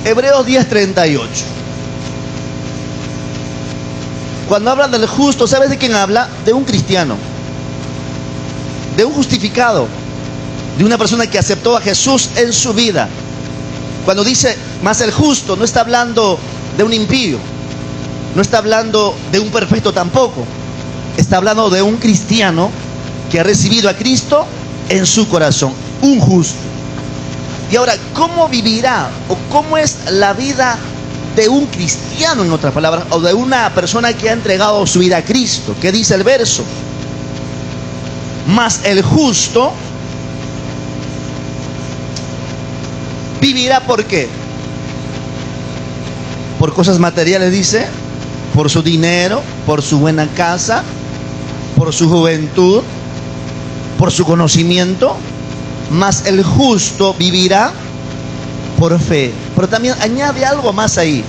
Hebreos 10:38. Cuando hablan del justo, ¿sabes de quién habla? De un cristiano, de un justificado, de una persona que aceptó a Jesús en su vida. Cuando dice más el justo, no está hablando de un impío, no está hablando de un perfecto tampoco. Está hablando de un cristiano que ha recibido a Cristo en su corazón, un justo. Y ahora, ¿cómo vivirá o cómo es la vida de un cristiano, en otras palabras, o de una persona que ha entregado su vida a Cristo? ¿Qué dice el verso? Mas el justo vivirá, ¿por qué? Por cosas materiales, dice, por su dinero, por su buena casa, por su juventud, por su conocimiento. Mas el justo vivirá por fe. Pero también añade algo más ahí,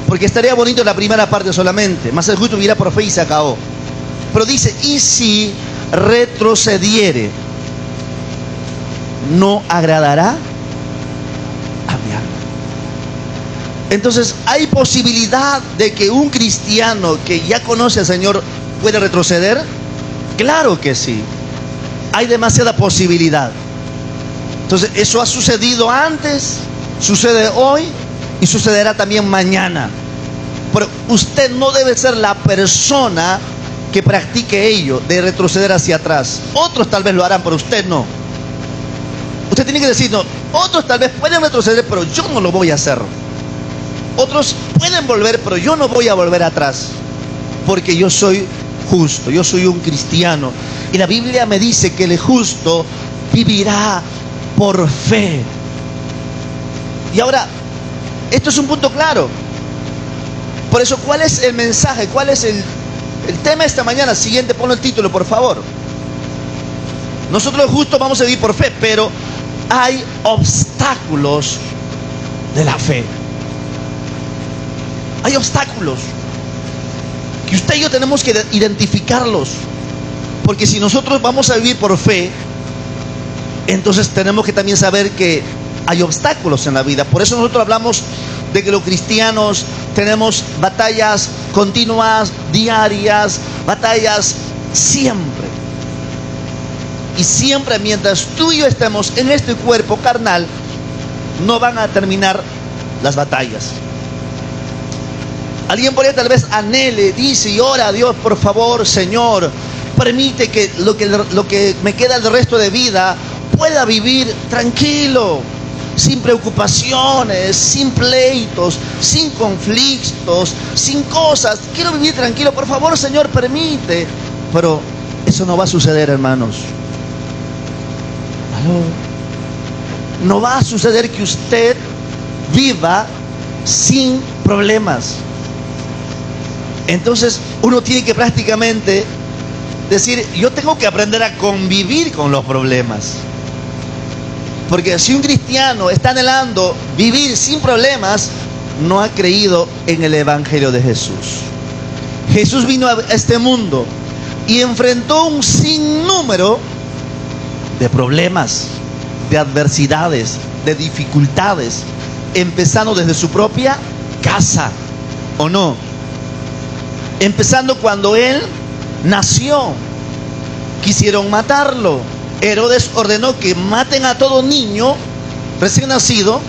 porque estaría bonito la primera parte solamente. Mas el justo vivirá por fe y se acabó. Pero dice, y si retrocediere, no agradará a mi alma. Entonces, ¿hay posibilidad de que un cristiano que ya conoce al Señor pueda retroceder? Claro que sí. Hay demasiada posibilidad. Entonces, eso ha sucedido antes, sucede hoy y sucederá también mañana. Pero usted no debe ser la persona que practique ello, de retroceder hacia atrás. Otros tal vez lo harán, pero usted no. Usted tiene que decir, no, otros tal vez pueden retroceder, pero yo no lo voy a hacer. Otros pueden volver, pero yo no voy a volver atrás, porque yo soy justo, yo soy un cristiano. Y la Biblia me dice que el justo vivirá por fe. Y ahora, esto es un punto claro. Por eso, ¿cuál es el mensaje? ¿Cuál es el tema esta mañana? Siguiente, ponlo el título, por favor. Nosotros los justos vamos a vivir por fe, pero hay obstáculos de la fe. Hay obstáculos que usted y yo tenemos que identificarlos. Porque si nosotros vamos a vivir por fe, entonces tenemos que también saber que hay obstáculos en la vida. Por eso nosotros hablamos de que los cristianos tenemos batallas continuas, diarias, batallas siempre. Y siempre, mientras tú y yo estemos en este cuerpo carnal, no van a terminar las batallas. Alguien por ahí tal vez anhele, dice y ora a Dios, por favor, Señor, permite que lo que me queda del resto de vida pueda vivir tranquilo, sin preocupaciones, sin pleitos, sin conflictos, sin cosas. Quiero vivir tranquilo, por favor, Señor, permite. Pero eso no va a suceder, hermanos. No va a suceder que usted viva sin problemas. Entonces uno tiene que prácticamente decir, yo tengo que aprender a convivir con los problemas. Porque si un cristiano está anhelando vivir sin problemas, no ha creído en el Evangelio de Jesús. Jesús vino a este mundo y enfrentó un sinnúmero de problemas, de adversidades, de dificultades, empezando desde su propia casa, ¿o no? Empezando cuando él nació, quisieron matarlo. Herodes ordenó que maten a todo niño recién nacido,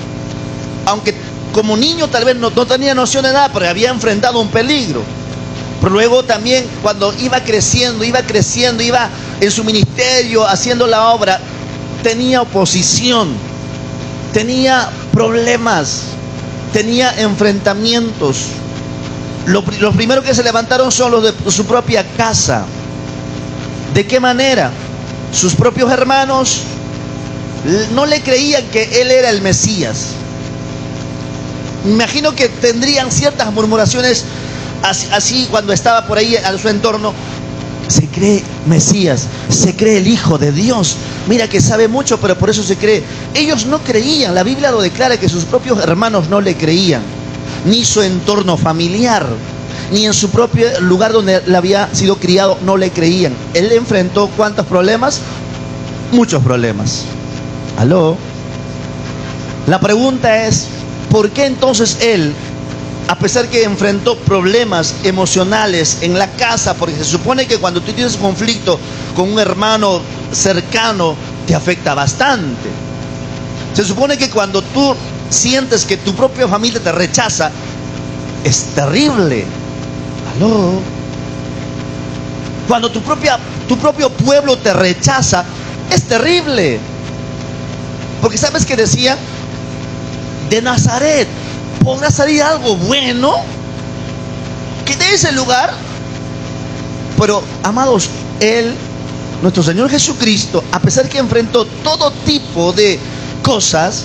aunque como niño tal vez no tenía noción de nada, pero había enfrentado un peligro. Pero luego también cuando iba creciendo, iba en su ministerio haciendo la obra, tenía oposición, tenía problemas, tenía enfrentamientos. Los primeros que se levantaron son los de su propia casa. ¿De qué manera? Sus propios hermanos no le creían que él era el Mesías. Me imagino que tendrían ciertas murmuraciones así cuando estaba por ahí a su entorno. Se cree Mesías, se cree el Hijo de Dios. Mira que sabe mucho, pero por eso se cree. Ellos no creían. La Biblia lo declara, que sus propios hermanos no le creían, ni su entorno familiar, ni en su propio lugar donde él había sido criado no le creían. Él enfrentó ¿cuántos problemas? Muchos problemas. ¿Aló? La pregunta es, ¿por qué entonces él, a pesar que enfrentó problemas emocionales en la casa, porque se supone que cuando tú tienes conflicto con un hermano cercano, te afecta bastante? Se supone que cuando tú sientes que tu propia familia te rechaza, es terrible. ¿Aló? Cuando tu propio pueblo te rechaza, es terrible. Porque ¿sabes qué decía? De Nazaret podrá salir algo bueno, que de ese lugar. Pero, amados, él, nuestro Señor Jesucristo, a pesar que enfrentó todo tipo de cosas,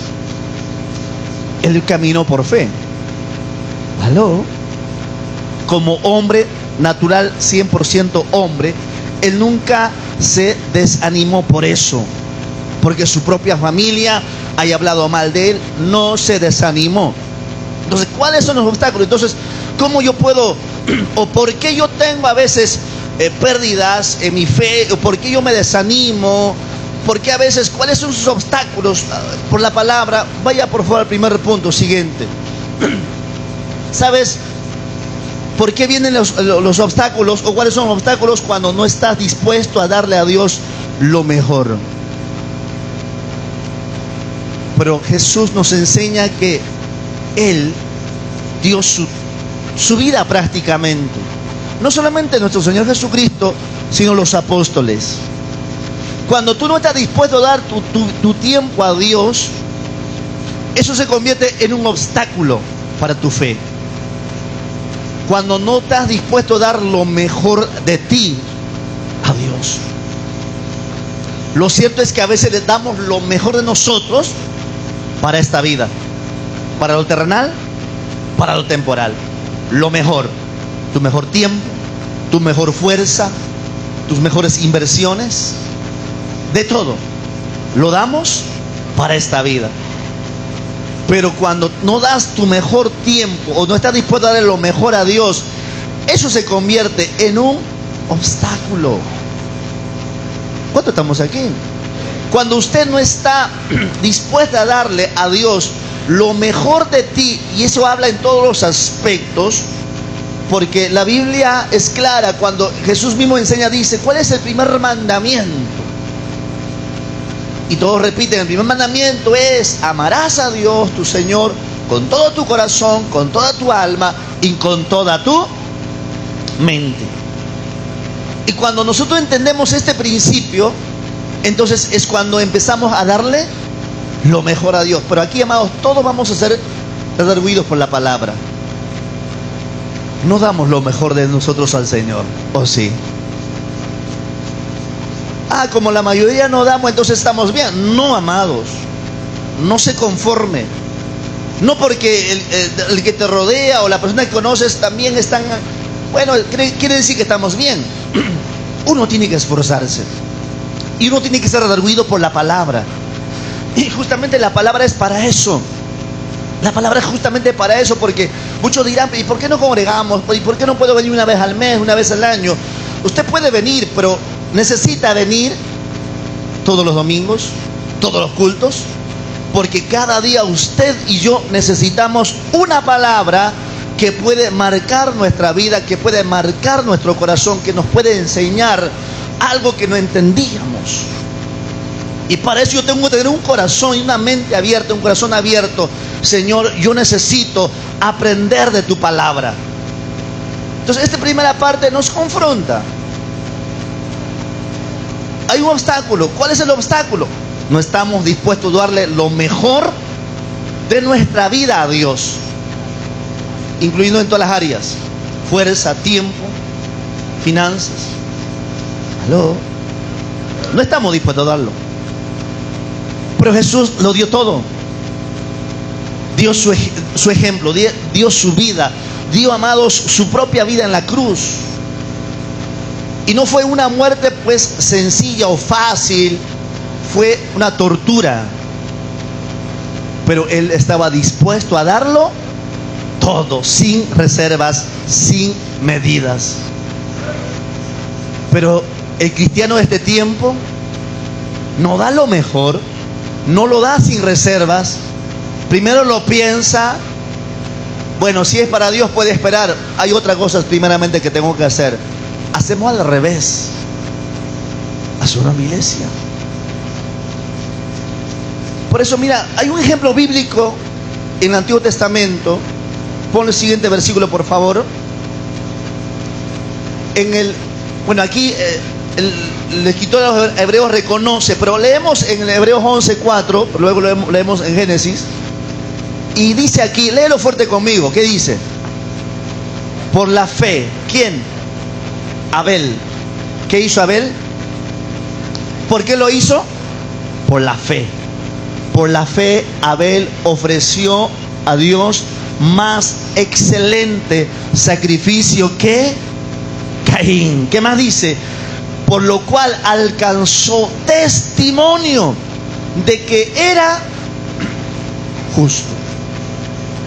él caminó por fe. ¿Aló? Como hombre natural, 100% hombre, él nunca se desanimó por eso, porque su propia familia haya hablado mal de él, no se desanimó. Entonces, ¿cuáles son los obstáculos? Entonces, ¿cómo yo puedo, o por qué yo tengo a veces pérdidas en mi fe, o por qué yo me desanimo? ¿Por qué a veces, cuáles son sus obstáculos? Por la palabra, vaya por favor al primer punto, siguiente. ¿Sabes por qué vienen los obstáculos, o cuáles son los obstáculos? Cuando no estás dispuesto a darle a Dios lo mejor. Pero Jesús nos enseña que Él dio su vida prácticamente. No solamente nuestro Señor Jesucristo, sino los apóstoles. Cuando tú no estás dispuesto a dar tu tiempo a Dios, eso se convierte en un obstáculo para tu fe. Cuando no estás dispuesto a dar lo mejor de ti a Dios. Lo cierto es que a veces le damos lo mejor de nosotros para esta vida, para lo terrenal, para lo temporal. Lo mejor, tu mejor tiempo, tu mejor fuerza, tus mejores inversiones, de todo, lo damos para esta vida. Pero cuando no das tu mejor tiempo, o no estás dispuesto a darle lo mejor a Dios, eso se convierte en un obstáculo. ¿Cuánto estamos aquí? Cuando usted no está dispuesta a darle a Dios lo mejor de ti, y eso habla en todos los aspectos, porque la Biblia es clara. Cuando Jesús mismo enseña, dice, ¿cuál es el primer mandamiento? Y todos repiten, el primer mandamiento es: amarás a Dios tu Señor con todo tu corazón, con toda tu alma y con toda tu mente. Y cuando nosotros entendemos este principio, entonces es cuando empezamos a darle lo mejor a Dios. Pero aquí, amados, todos vamos a ser redarguidos por la palabra. No damos lo mejor de nosotros al Señor, ¿o sí? Como la mayoría no damos, entonces estamos bien. No, amados, no se conforme. No porque el que te rodea o la persona que conoces también están, bueno, quiere decir que estamos bien. Uno tiene que esforzarse, y uno tiene que ser redarguido por la palabra. Y justamente la palabra es para eso. La palabra es justamente para eso, porque muchos dirán, ¿y por qué no congregamos? ¿Y por qué no puedo venir una vez al mes, una vez al año? Usted puede venir, pero necesita venir todos los domingos, todos los cultos, porque cada día usted y yo necesitamos una palabra que puede marcar nuestra vida, que puede marcar nuestro corazón, que nos puede enseñar algo que no entendíamos. Y para eso yo tengo que tener un corazón y una mente abierta, un corazón abierto. Señor, yo necesito aprender de tu palabra. Entonces, esta primera parte nos confronta. Hay un obstáculo. ¿Cuál es el obstáculo? No estamos dispuestos a darle lo mejor de nuestra vida a Dios, incluyendo en todas las áreas: fuerza, tiempo, finanzas. ¿Aló? No estamos dispuestos a darlo. Pero Jesús lo dio todo. Dio su ejemplo, dio su vida, dio, amados, su propia vida en la cruz. Y no fue una muerte pues sencilla o fácil, fue una tortura. Pero Él estaba dispuesto a darlo todo, sin reservas, sin medidas. Pero el cristiano de este tiempo no da lo mejor, no lo da sin reservas, Primero lo piensa. Bueno, si es para Dios puede esperar. Hay otras cosas primeramente que tengo que hacer. Hacemos al revés. Hace una iglesia. Por eso, mira, hay un ejemplo bíblico en el Antiguo Testamento. Pon el siguiente versículo, por favor. Aquí el escritor de los Hebreos reconoce, pero leemos en el Hebreos 11:4, luego leemos en Génesis, y dice aquí, léelo fuerte conmigo, ¿qué dice? Por la fe. ¿Quién? Abel. ¿Qué hizo Abel? ¿Por qué lo hizo? Por la fe. Por la fe Abel ofreció a Dios más excelente sacrificio que Caín. ¿Qué más dice? Por lo cual alcanzó testimonio de que era justo.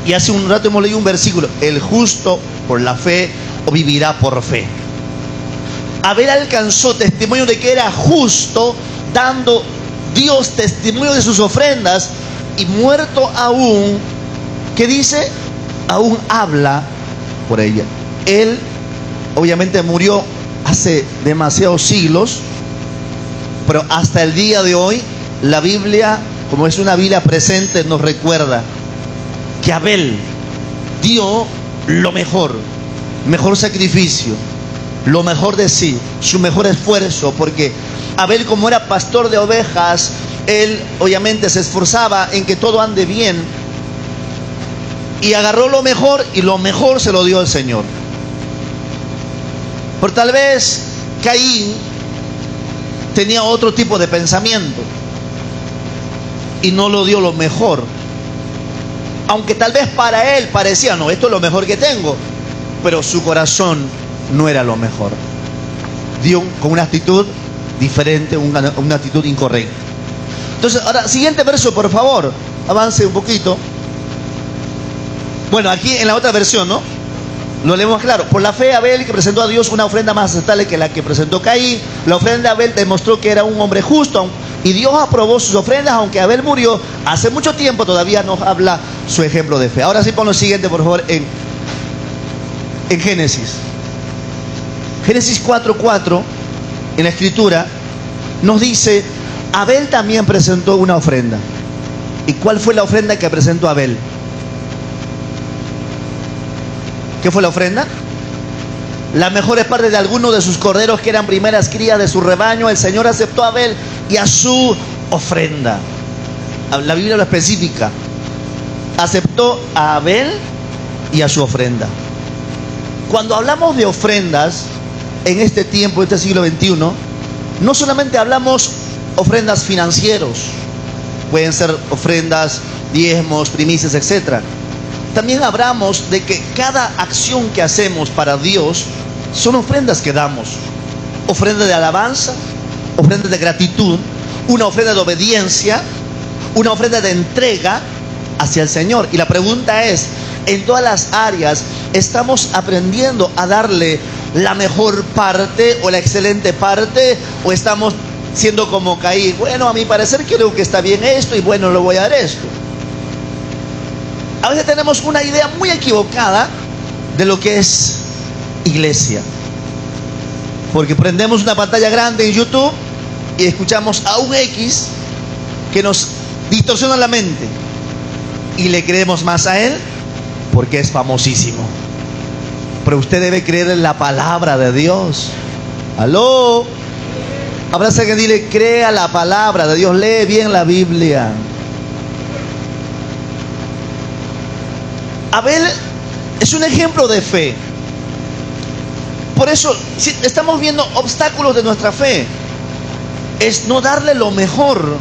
Y hace un rato hemos leído un versículo: el justo por la fe o vivirá por fe. Abel alcanzó testimonio de que era justo, dando Dios testimonio de sus ofrendas, y muerto aún, ¿qué dice? Aún habla por ella. Él obviamente murió hace demasiados siglos, pero hasta el día de hoy la Biblia, como es una Biblia presente, nos recuerda que Abel dio lo mejor sacrificio, lo mejor de sí, su mejor esfuerzo, porque Abel, como era pastor de ovejas, él obviamente se esforzaba en que todo ande bien, y agarró lo mejor, y lo mejor se lo dio al Señor. Por tal vez Caín tenía otro tipo de pensamiento y no lo dio lo mejor, aunque tal vez para él parecía, no, esto es lo mejor que tengo, pero su corazón no era lo mejor. Dio con una actitud diferente, una actitud incorrecta. Entonces, ahora, siguiente verso, por favor, avance un poquito. Bueno, aquí en la otra versión, ¿no? Lo leemos claro. Por la fe Abel, que presentó a Dios una ofrenda más aceptable que la que presentó Caín. La ofrenda de Abel demostró que era un hombre justo, y Dios aprobó sus ofrendas, aunque Abel murió hace mucho tiempo. Todavía nos habla su ejemplo de fe. Ahora sí, pon lo siguiente, por favor, en Génesis. Génesis 4:4, en la escritura, nos dice: Abel también presentó una ofrenda. ¿Y cuál fue la ofrenda que presentó Abel? ¿Qué fue la ofrenda? Las mejores partes de algunos de sus corderos, que eran primeras crías de su rebaño. El Señor aceptó a Abel y a su ofrenda. La Biblia lo especifica. Aceptó a Abel y a su ofrenda. Cuando hablamos de ofrendas en este tiempo, este siglo XXI, no solamente hablamos ofrendas financieros, pueden ser ofrendas, diezmos, primicias, etc. También hablamos de que cada acción que hacemos para Dios son ofrendas que damos. Ofrenda de alabanza, ofrenda de gratitud, una ofrenda de obediencia, una ofrenda de entrega hacia el Señor. Y la pregunta es, en todas las áreas, ¿estamos aprendiendo a darle la mejor parte o la excelente parte? ¿O estamos siendo como Caín? Bueno, a mi parecer creo que está bien esto, y bueno, le voy a dar esto. A veces tenemos una idea muy equivocada de lo que es iglesia, porque prendemos una pantalla grande en YouTube y escuchamos a un X que nos distorsiona la mente, y le creemos más a él porque es famosísimo. Pero usted debe creer en la palabra de Dios. ¿Aló? Abraza que dile: crea la palabra de Dios, lee bien la Biblia. Abel es un ejemplo de fe. Por eso, si estamos viendo obstáculos de nuestra fe, es no darle lo mejor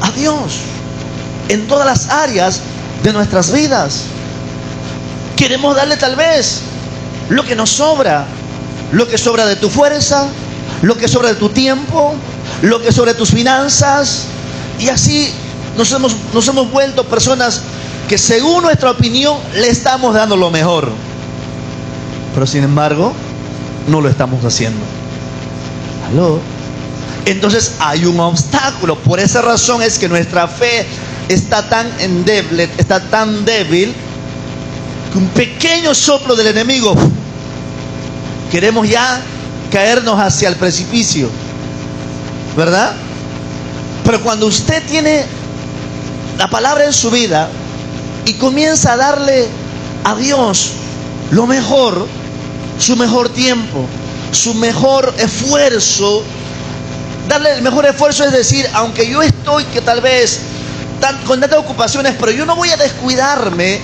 a Dios en todas las áreas de nuestras vidas. Queremos darle tal vez lo que nos sobra, lo que sobra de tu fuerza, lo que sobra de tu tiempo, lo que sobra de tus finanzas, y así nos hemos vuelto personas que, según nuestra opinión, le estamos dando lo mejor, pero sin embargo no lo estamos haciendo. ¿Aló? Entonces hay un obstáculo. Por esa razón es que nuestra fe está tan endeble, está tan débil, que un pequeño soplo del enemigo, queremos ya caernos hacia el precipicio, ¿verdad? Pero cuando usted tiene la palabra en su vida y comienza a darle a Dios lo mejor, su mejor tiempo, su mejor esfuerzo, darle el mejor esfuerzo, es decir, aunque yo estoy que tal vez con tantas ocupaciones, pero yo no voy a descuidarme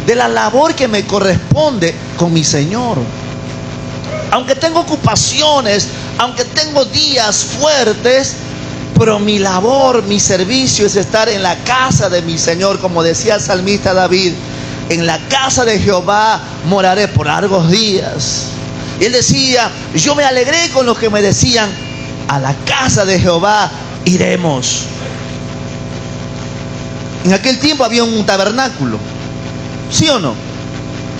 de la labor que me corresponde con mi Señor. Aunque tengo ocupaciones, aunque tengo días fuertes, pero mi labor, mi servicio es estar en la casa de mi Señor, como decía el salmista David: en la casa de Jehová moraré por largos días. Y él decía: yo me alegré con los que me decían, a la casa de Jehová iremos. En aquel tiempo había un tabernáculo, ¿sí o no?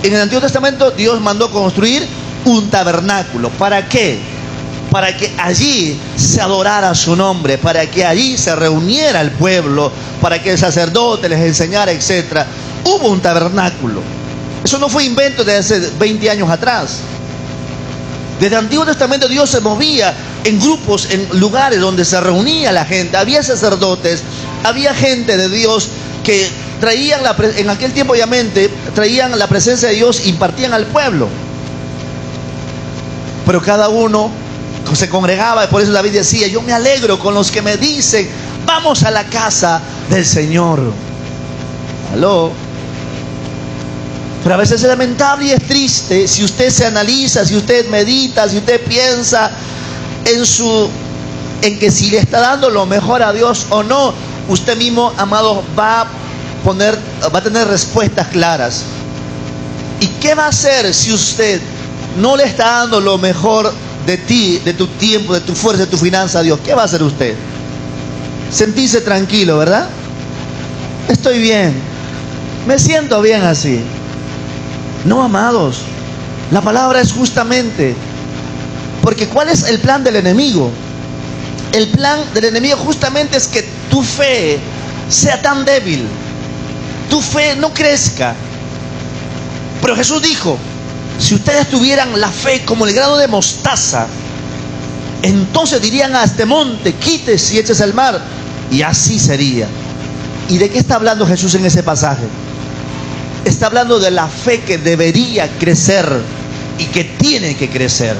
En el Antiguo Testamento Dios mandó construir un tabernáculo. ¿Para qué? Para que allí se adorara su nombre, para que allí se reuniera el pueblo, para que el sacerdote les enseñara, etc. Hubo un tabernáculo. Eso no fue invento de hace 20 años atrás. Desde el Antiguo Testamento Dios se movía en grupos, en lugares donde se reunía la gente. Había sacerdotes, había gente de Dios que traían en aquel tiempo, obviamente, traían la presencia de Dios e impartían al pueblo. Pero cada uno se congregaba, y por eso David decía: yo me alegro con los que me dicen, vamos a la casa del Señor. ¿Aló? Pero a veces es lamentable y es triste si usted se analiza, si usted medita, si usted piensa en que si le está dando lo mejor a Dios o no. Usted mismo, amado, va a tener respuestas claras. ¿Y qué va a hacer si usted no le está dando lo mejor de ti, de tu tiempo, de tu fuerza, de tu finanza a Dios? ¿Qué va a hacer usted? Sentirse tranquilo, ¿verdad? Estoy bien, me siento bien así. No, amados, la palabra es justamente, porque ¿cuál es el plan del enemigo? El plan del enemigo justamente es que tu fe sea tan débil, tu fe no crezca. Pero Jesús dijo: si ustedes tuvieran la fe como el grano de mostaza, entonces dirían a este monte: quítese y échese al mar, y así sería. ¿Y de qué está hablando Jesús en ese pasaje? Está hablando de la fe que debería crecer y que tiene que crecer.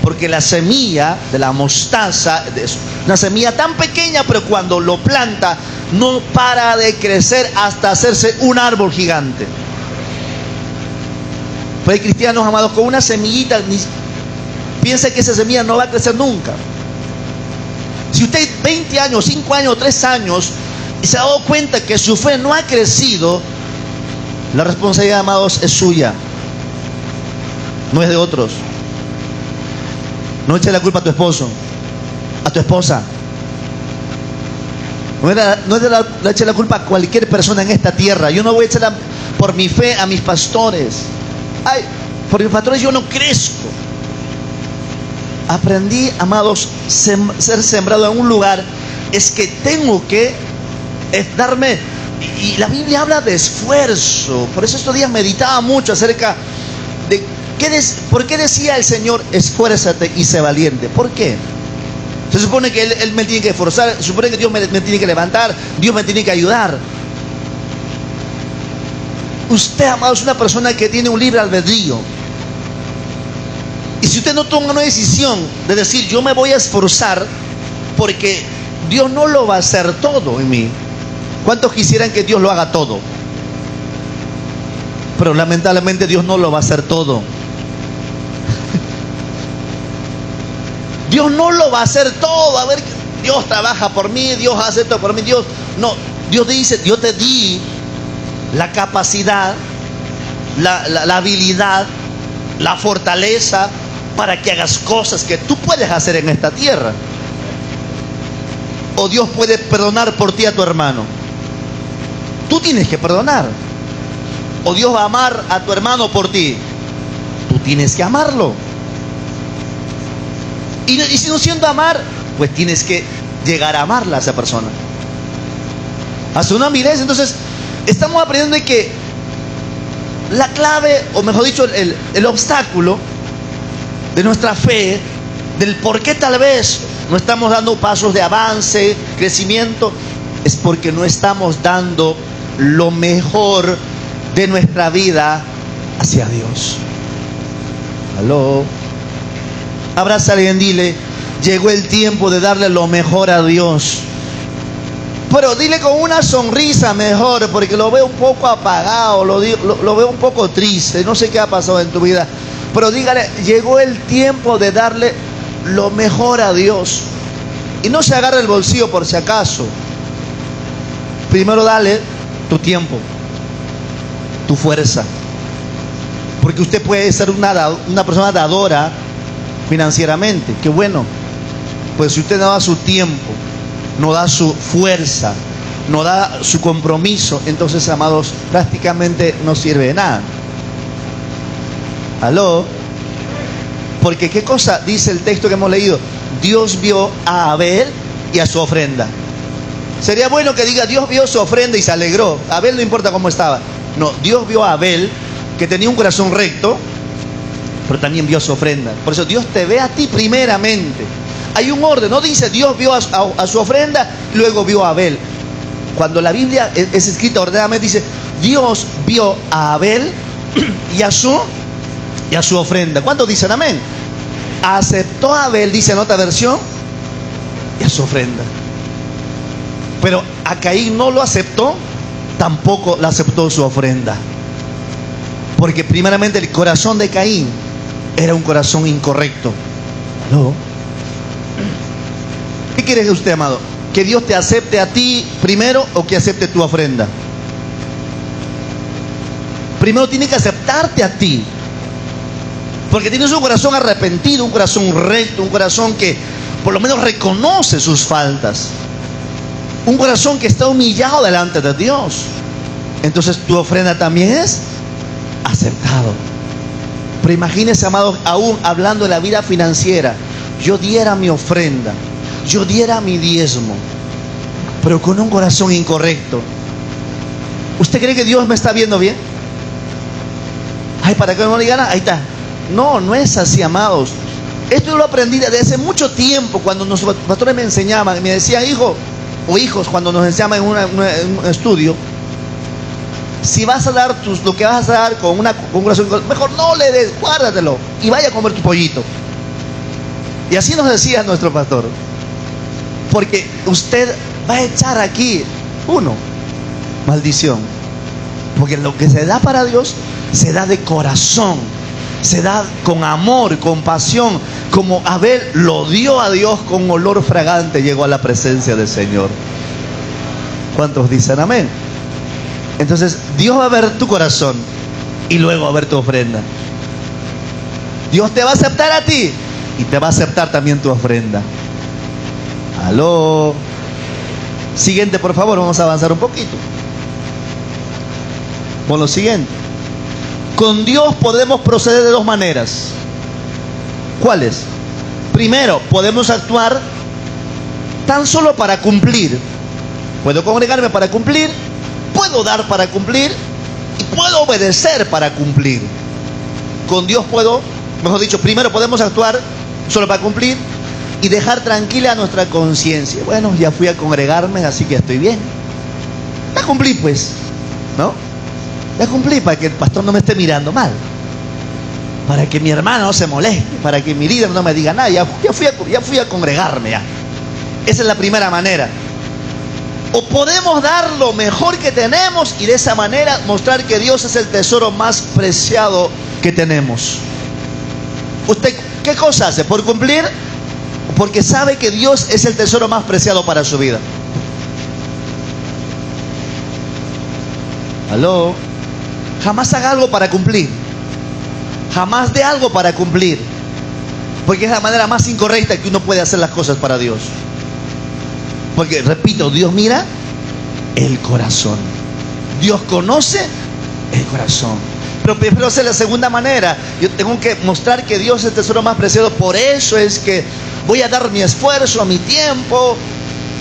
Porque la semilla de la mostaza es una semilla tan pequeña, pero cuando lo planta no para de crecer hasta hacerse un árbol gigante. Pero hay cristianos, amados, con una semillita, piensa que esa semilla no va a crecer nunca. Si usted 20 años, 5 años, 3 años y se ha dado cuenta que su fe no ha crecido, la responsabilidad, amados, es suya, no es de otros. No eche la culpa a tu esposo, a tu esposa. No eche la culpa a cualquier persona en esta tierra. Yo no voy a echarla por mi fe a mis pastores. Ay, por mis pastores yo no crezco. Aprendí, amados, ser sembrado en un lugar es que tengo que darme. Y la Biblia habla de esfuerzo. Por eso estos días meditaba mucho acerca de ¿por qué decía el Señor: esfuérzate y sé valiente? ¿Por qué? Se supone que Él me tiene que esforzar, se supone que Dios me tiene que levantar, Dios me tiene que ayudar. Usted, amado, es una persona que tiene un libre albedrío. Y si usted no toma una decisión de decir: yo me voy a esforzar, porque Dios no lo va a hacer todo en mí. ¿Cuántos quisieran que Dios lo haga todo? Pero lamentablemente Dios no lo va a hacer todo. Dios no lo va a hacer todo. A ver, Dios trabaja por mí, Dios hace esto por mí. Dios dice: yo te di la capacidad, la habilidad, la fortaleza para que hagas cosas que tú puedes hacer en esta tierra. O Dios puede perdonar por ti a tu hermano. Tú tienes que perdonar. O Dios va a amar a tu hermano por ti. Tú tienes que amarlo. Y si no siendo amar, pues tienes que llegar a amarla a esa persona. Hasta una avidez. Entonces, estamos aprendiendo de que la clave, o mejor dicho, el obstáculo de nuestra fe, del por qué tal vez no estamos dando pasos de avance, crecimiento, es porque no estamos dando lo mejor de nuestra vida hacia Dios. Aló. Abraza a alguien, dile: llegó el tiempo de darle lo mejor a Dios. Pero dile con una sonrisa mejor, porque lo veo un poco apagado, lo veo un poco triste, no sé qué ha pasado en tu vida. Pero dígale: llegó el tiempo de darle lo mejor a Dios. Y no se agarre el bolsillo por si acaso. Primero dale tu tiempo, tu fuerza. Porque usted puede ser una persona dadora financieramente. Qué bueno. Pues si usted no da su tiempo, no da su fuerza, no da su compromiso, entonces, amados, prácticamente no sirve de nada. ¿Aló? Porque ¿qué cosa dice el texto que hemos leído? Dios vio a Abel y a su ofrenda. Sería bueno que diga: Dios vio su ofrenda y se alegró. Abel no importa cómo estaba. No, Dios vio a Abel, que tenía un corazón recto, pero también vio su ofrenda. Por eso Dios te ve a ti primeramente. Hay un orden, no dice Dios vio a su ofrenda y luego vio a Abel. Cuando la Biblia es escrita ordenadamente, dice: Dios vio a Abel y a su ofrenda. ¿Cuántos dicen amén? Aceptó a Abel, dice en otra versión, y a su ofrenda. Pero a Caín no lo aceptó, tampoco le aceptó su ofrenda. Porque primeramente el corazón de Caín era un corazón incorrecto. ¿No? ¿Qué quiere usted, amado? ¿Que Dios te acepte a ti primero o que acepte tu ofrenda? Primero tiene que aceptarte a ti. Porque tienes un corazón arrepentido, un corazón recto, un corazón que por lo menos reconoce sus faltas. Un corazón que está humillado delante de Dios. Entonces tu ofrenda también es aceptado. Pero imagínese, amados, aún hablando de la vida financiera, yo diera mi ofrenda, yo diera mi diezmo, pero con un corazón incorrecto. ¿Usted cree que Dios me está viendo bien? Ay, para que no le digan nada, ahí está. No, no es así, amados. Esto yo lo aprendí desde hace mucho tiempo, cuando nuestros pastores me enseñaban, me decían: hijo o hijos, cuando nos enseñaban en un estudio, si vas a dar lo que vas a dar con un corazón, mejor no le des, guárdatelo y vaya a comer tu pollito. Y así nos decía nuestro pastor. Porque usted va a echar aquí, maldición. Porque lo que se da para Dios, se da de corazón, se da con amor, con pasión. Como Abel lo dio a Dios con olor fragante, llegó a la presencia del Señor. ¿Cuántos dicen amén? Entonces Dios va a ver tu corazón y luego va a ver tu ofrenda. Dios te va a aceptar a ti y te va a aceptar también tu ofrenda. Aló. Siguiente, por favor, vamos a avanzar un poquito. Con lo siguiente: con Dios podemos proceder de dos maneras. ¿Cuáles? Primero, podemos actuar tan solo para cumplir. Puedo congregarme para cumplir, puedo dar para cumplir y puedo obedecer para cumplir. Con Dios primero podemos actuar solo para cumplir y dejar tranquila nuestra conciencia. Bueno, ya fui a congregarme, así que estoy bien. Ya cumplí, pues, ¿no? Ya cumplí, para que el pastor no me esté mirando mal, para que mi hermano no se moleste, para que mi líder no me diga nada. Ya fui a congregarme ya. Esa es la primera manera. O podemos dar lo mejor que tenemos y de esa manera mostrar que Dios es el tesoro más preciado que tenemos. ¿Usted qué cosa hace? ¿Por cumplir? Porque sabe que Dios es el tesoro más preciado para su vida. ¿Aló? Jamás haga algo para cumplir. Jamás dé algo para cumplir. Porque es la manera más incorrecta que uno puede hacer las cosas para Dios. Porque, repito, Dios mira el corazón. Dios conoce el corazón. Pero prefiero hacer la segunda manera. Yo tengo que mostrar que Dios es el tesoro más preciado. Por eso es que voy a dar mi esfuerzo, mi tiempo.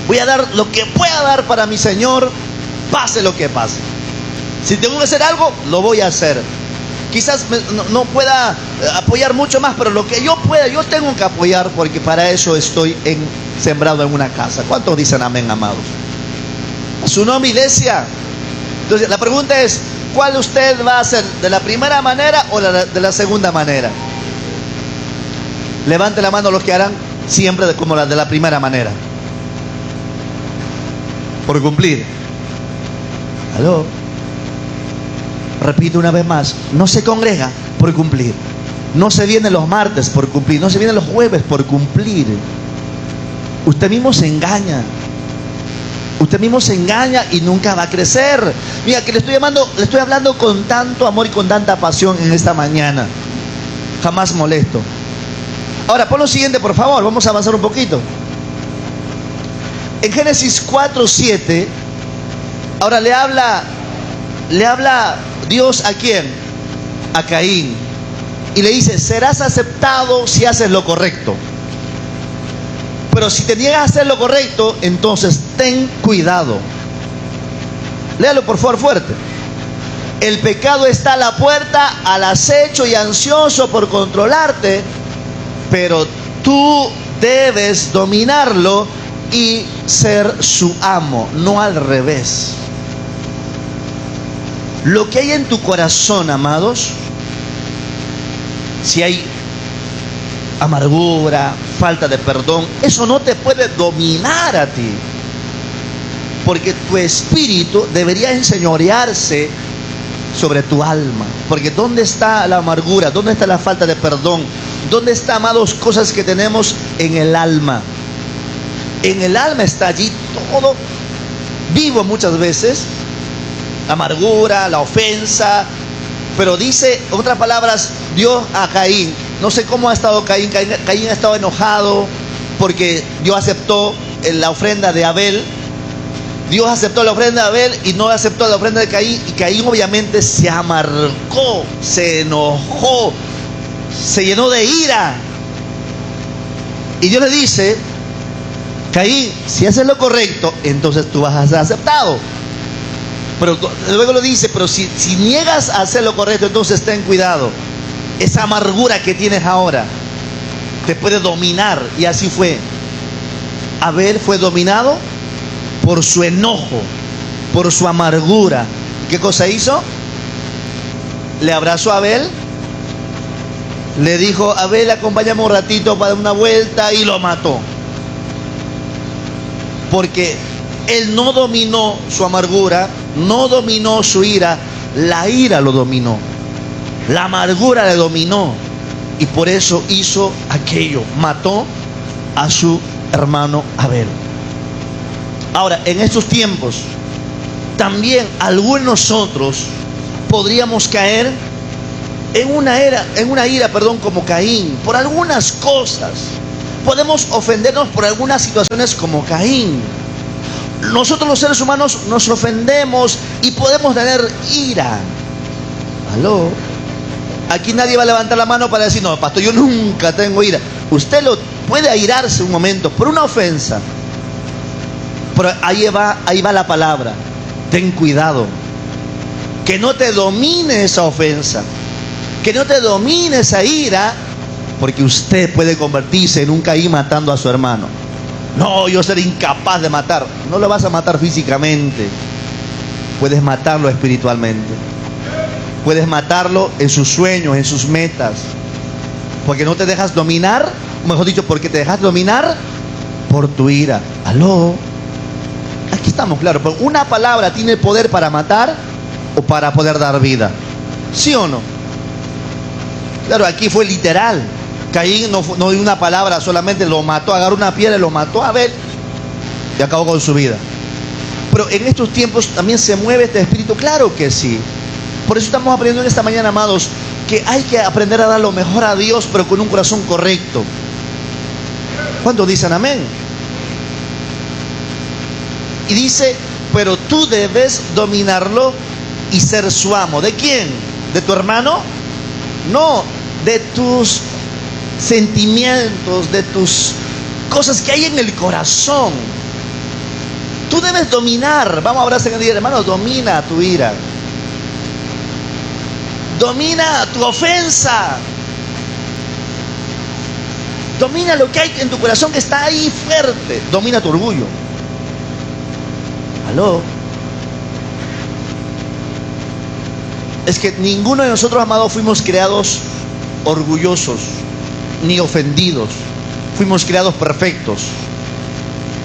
Voy a dar lo que pueda dar para mi Señor. pase lo que pase. Si tengo que hacer algo, lo voy a hacer. Quizás no pueda apoyar mucho más, pero lo que yo pueda, yo tengo que apoyar, porque para eso estoy sembrado en una casa. ¿Cuántos dicen amén, amados? ¿A su nombre, iglesia? Entonces la pregunta es, ¿cuál usted va a hacer? ¿De la primera manera o de la segunda manera? Levante la mano los que harán siempre como la de la primera manera. Por cumplir. ¿Aló? Repito una vez más, no se congrega por cumplir. No se viene los martes por cumplir. No se viene los jueves por cumplir. Usted mismo se engaña. Usted mismo se engaña y nunca va a crecer. Mira, que le estoy hablando con tanto amor y con tanta pasión en esta mañana. Jamás molesto. Ahora, pon lo siguiente, por favor. Vamos a avanzar un poquito. En Génesis 4:7, ahora le habla Dios ¿a quién? A Caín. Y le dice, serás aceptado si haces lo correcto. Pero si te niegas a hacer lo correcto, entonces ten cuidado. Léalo por favor fuerte. El pecado está a la puerta, al acecho y ansioso por controlarte, pero tú debes dominarlo y ser su amo, no al revés. Lo que hay en tu corazón, amados, si hay amargura, falta de perdón, eso no te puede dominar a ti, porque tu espíritu debería enseñorearse sobre tu alma. Porque ¿dónde está la amargura? ¿Dónde está la falta de perdón? ¿Dónde está, amados, cosas que tenemos en el alma? En el alma está allí todo vivo muchas veces. La amargura, la ofensa. Pero dice, en otras palabras, Dios a Caín. No sé cómo ha estado Caín. Caín ha estado enojado porque Dios aceptó la ofrenda de Abel. Dios aceptó la ofrenda de Abel y no aceptó la ofrenda de Caín. Y Caín obviamente se amargó, se enojó, se llenó de ira. Y Dios le dice, Caín, si haces lo correcto, entonces tú vas a ser aceptado. Pero luego lo dice, pero si niegas a hacer lo correcto, entonces ten cuidado. Esa amargura que tienes ahora te puede dominar. Y así fue. Abel fue dominado por su enojo, por su amargura. ¿Qué cosa hizo? Le abrazó a Abel, le dijo, Abel, acompáñame un ratito para dar una vuelta, y lo mató. Porque él no dominó su amargura, no dominó su ira, la ira lo dominó, la amargura le dominó, y por eso hizo aquello, mató a su hermano Abel. Ahora, en estos tiempos, también algunos de nosotros podríamos caer en una ira, como Caín, por algunas cosas. Podemos ofendernos por algunas situaciones como Caín. Nosotros los seres humanos nos ofendemos y podemos tener ira. ¿Aló? Aquí nadie va a levantar la mano para decir, no, pastor, yo nunca tengo ira. Usted puede airarse un momento por una ofensa. Pero ahí va la palabra. Ten cuidado. Que no te domine esa ofensa. Que no te domine esa ira. Porque usted puede convertirse en un Caín matando a su hermano. No, yo seré incapaz de matar. No lo vas a matar físicamente. Puedes matarlo espiritualmente. Puedes matarlo en sus sueños, en sus metas. Porque no te dejas dominar. Mejor dicho, porque te dejas dominar por tu ira. ¿Aló? Aquí estamos claros. Pero una palabra tiene poder para matar o para poder dar vida. ¿Sí o no? Claro, aquí fue literal. Caín no dio una palabra, solamente lo mató, agarró una piedra y lo mató a Abel y acabó con su vida. Pero en estos tiempos también se mueve este espíritu, claro que sí. Por eso estamos aprendiendo en esta mañana, amados, que hay que aprender a dar lo mejor a Dios, pero con un corazón correcto. ¿Cuántos dicen amén? Y dice, pero tú debes dominarlo y ser su amo. ¿De quién? ¿De tu hermano? No, de tus sentimientos, de tus cosas que hay en el corazón. Tú debes dominar. Vamos a orar en el día, hermano. Domina tu ira. Domina tu ofensa. Domina lo que hay en tu corazón que está ahí fuerte. Domina tu orgullo. ¿Aló? Es que ninguno de nosotros, amados, fuimos creados orgullosos ni ofendidos. Fuimos creados perfectos.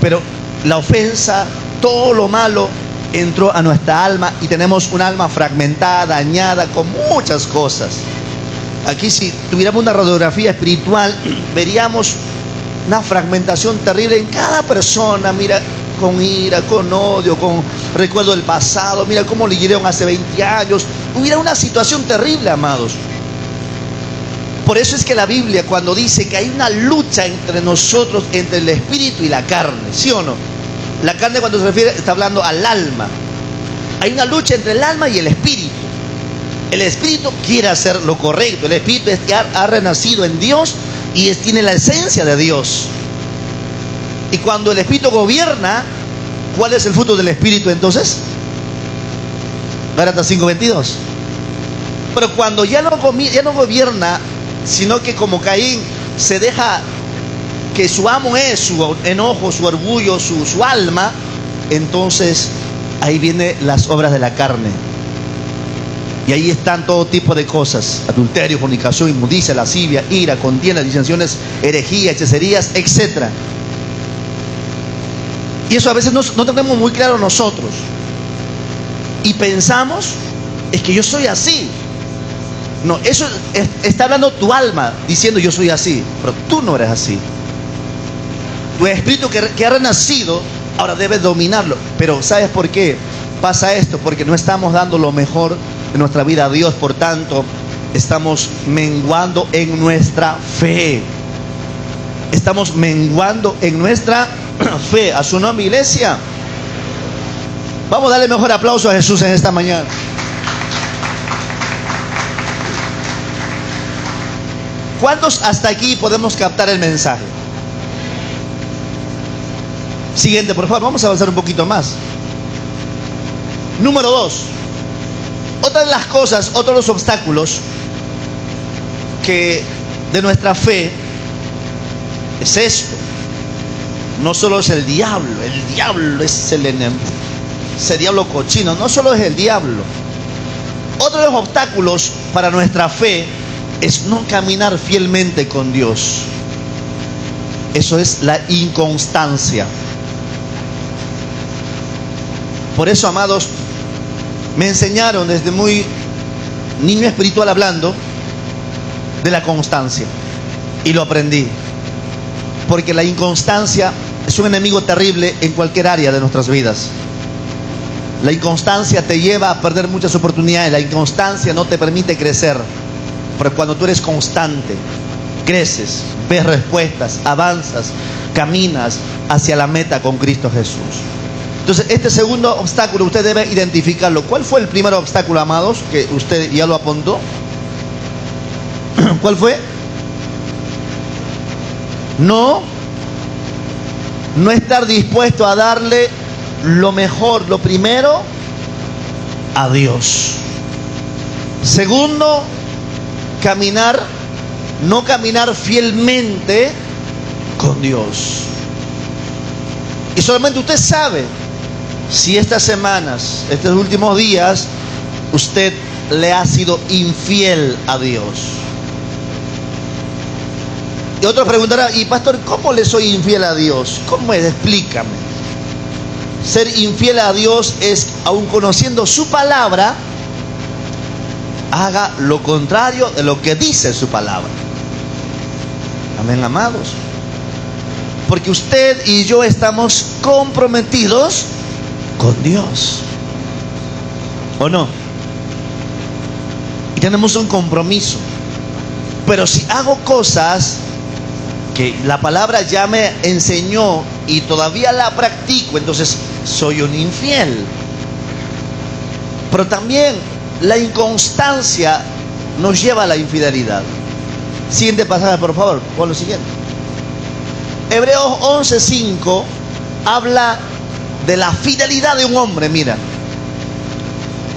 Pero la ofensa, todo lo malo entró a nuestra alma y tenemos un alma fragmentada, dañada, con muchas cosas. Aquí, si tuviéramos una radiografía espiritual, veríamos una fragmentación terrible en cada persona. Mira, con ira, con odio, con recuerdo del pasado. Mira cómo le hirieron hace 20 años. Hubiera una situación terrible, amados. Por eso es que la Biblia, cuando dice que hay una lucha entre nosotros, entre el espíritu y la carne, ¿sí o no? La carne, cuando se refiere, está hablando al alma. Hay una lucha entre el alma y el espíritu. El espíritu quiere hacer lo correcto. El espíritu ha renacido en Dios y tiene la esencia de Dios. Y cuando el espíritu gobierna, ¿cuál es el fruto del espíritu entonces? Gálatas 5:22. Pero cuando ya no gobierna, sino que como Caín se deja que su amo es su enojo, su orgullo, su alma, entonces ahí vienen las obras de la carne. Y ahí están todo tipo de cosas: adulterio, fornicación, inmundicia, lascivia, ira, contienda, disensiones, herejía, hechicerías, etc. Y eso a veces no tenemos muy claro nosotros. Y pensamos, es que yo soy así. No, eso está hablando tu alma, diciendo yo soy así. Pero tú no eres así. Tu espíritu que ha renacido, ahora debes dominarlo. Pero ¿sabes por qué pasa esto? Porque no estamos dando lo mejor de nuestra vida a Dios. Por tanto, estamos menguando en nuestra fe. Estamos menguando en nuestra fe. A su nombre, iglesia. Vamos a darle mejor aplauso a Jesús en esta mañana. ¿Cuántos hasta aquí podemos captar el mensaje? Siguiente, por favor, vamos a avanzar un poquito más. Número 2. Otra de las cosas, otro de los obstáculos que de nuestra fe es esto. No solo es el diablo es el enemigo, ese diablo cochino, no solo es el diablo. Otro de los obstáculos para nuestra fe es no caminar fielmente con Dios. Eso es la inconstancia. Por eso, amados, me enseñaron desde muy niño espiritual hablando de la constancia. Y lo aprendí. Porque la inconstancia es un enemigo terrible en cualquier área de nuestras vidas. La inconstancia te lleva a perder muchas oportunidades. La inconstancia no te permite crecer. Pero cuando tú eres constante, creces, ves respuestas, avanzas, caminas hacia la meta con Cristo Jesús. Entonces, este segundo obstáculo usted debe identificarlo. ¿Cuál fue el primer obstáculo, amados, que usted ya lo apuntó? ¿Cuál fue? No estar dispuesto a darle lo mejor, lo primero, a Dios. Segundo, no caminar fielmente con Dios. Y solamente usted sabe si estas semanas, estos últimos días, usted le ha sido infiel a Dios. Y otro preguntará: y pastor, ¿cómo le soy infiel a Dios? ¿Cómo es? Explícame. Ser infiel a Dios es, aun conociendo su palabra, haga lo contrario de lo que dice su palabra. Amén, amados. Porque usted y yo estamos comprometidos con Dios, ¿o no? Y tenemos un compromiso. Pero si hago cosas que la palabra ya me enseñó y todavía la practico, entonces soy un infiel. Pero también la inconstancia nos lleva a la infidelidad. Siguiente pasaje, por favor, con lo siguiente. Hebreos 11:5 habla de la fidelidad de un hombre. Mira,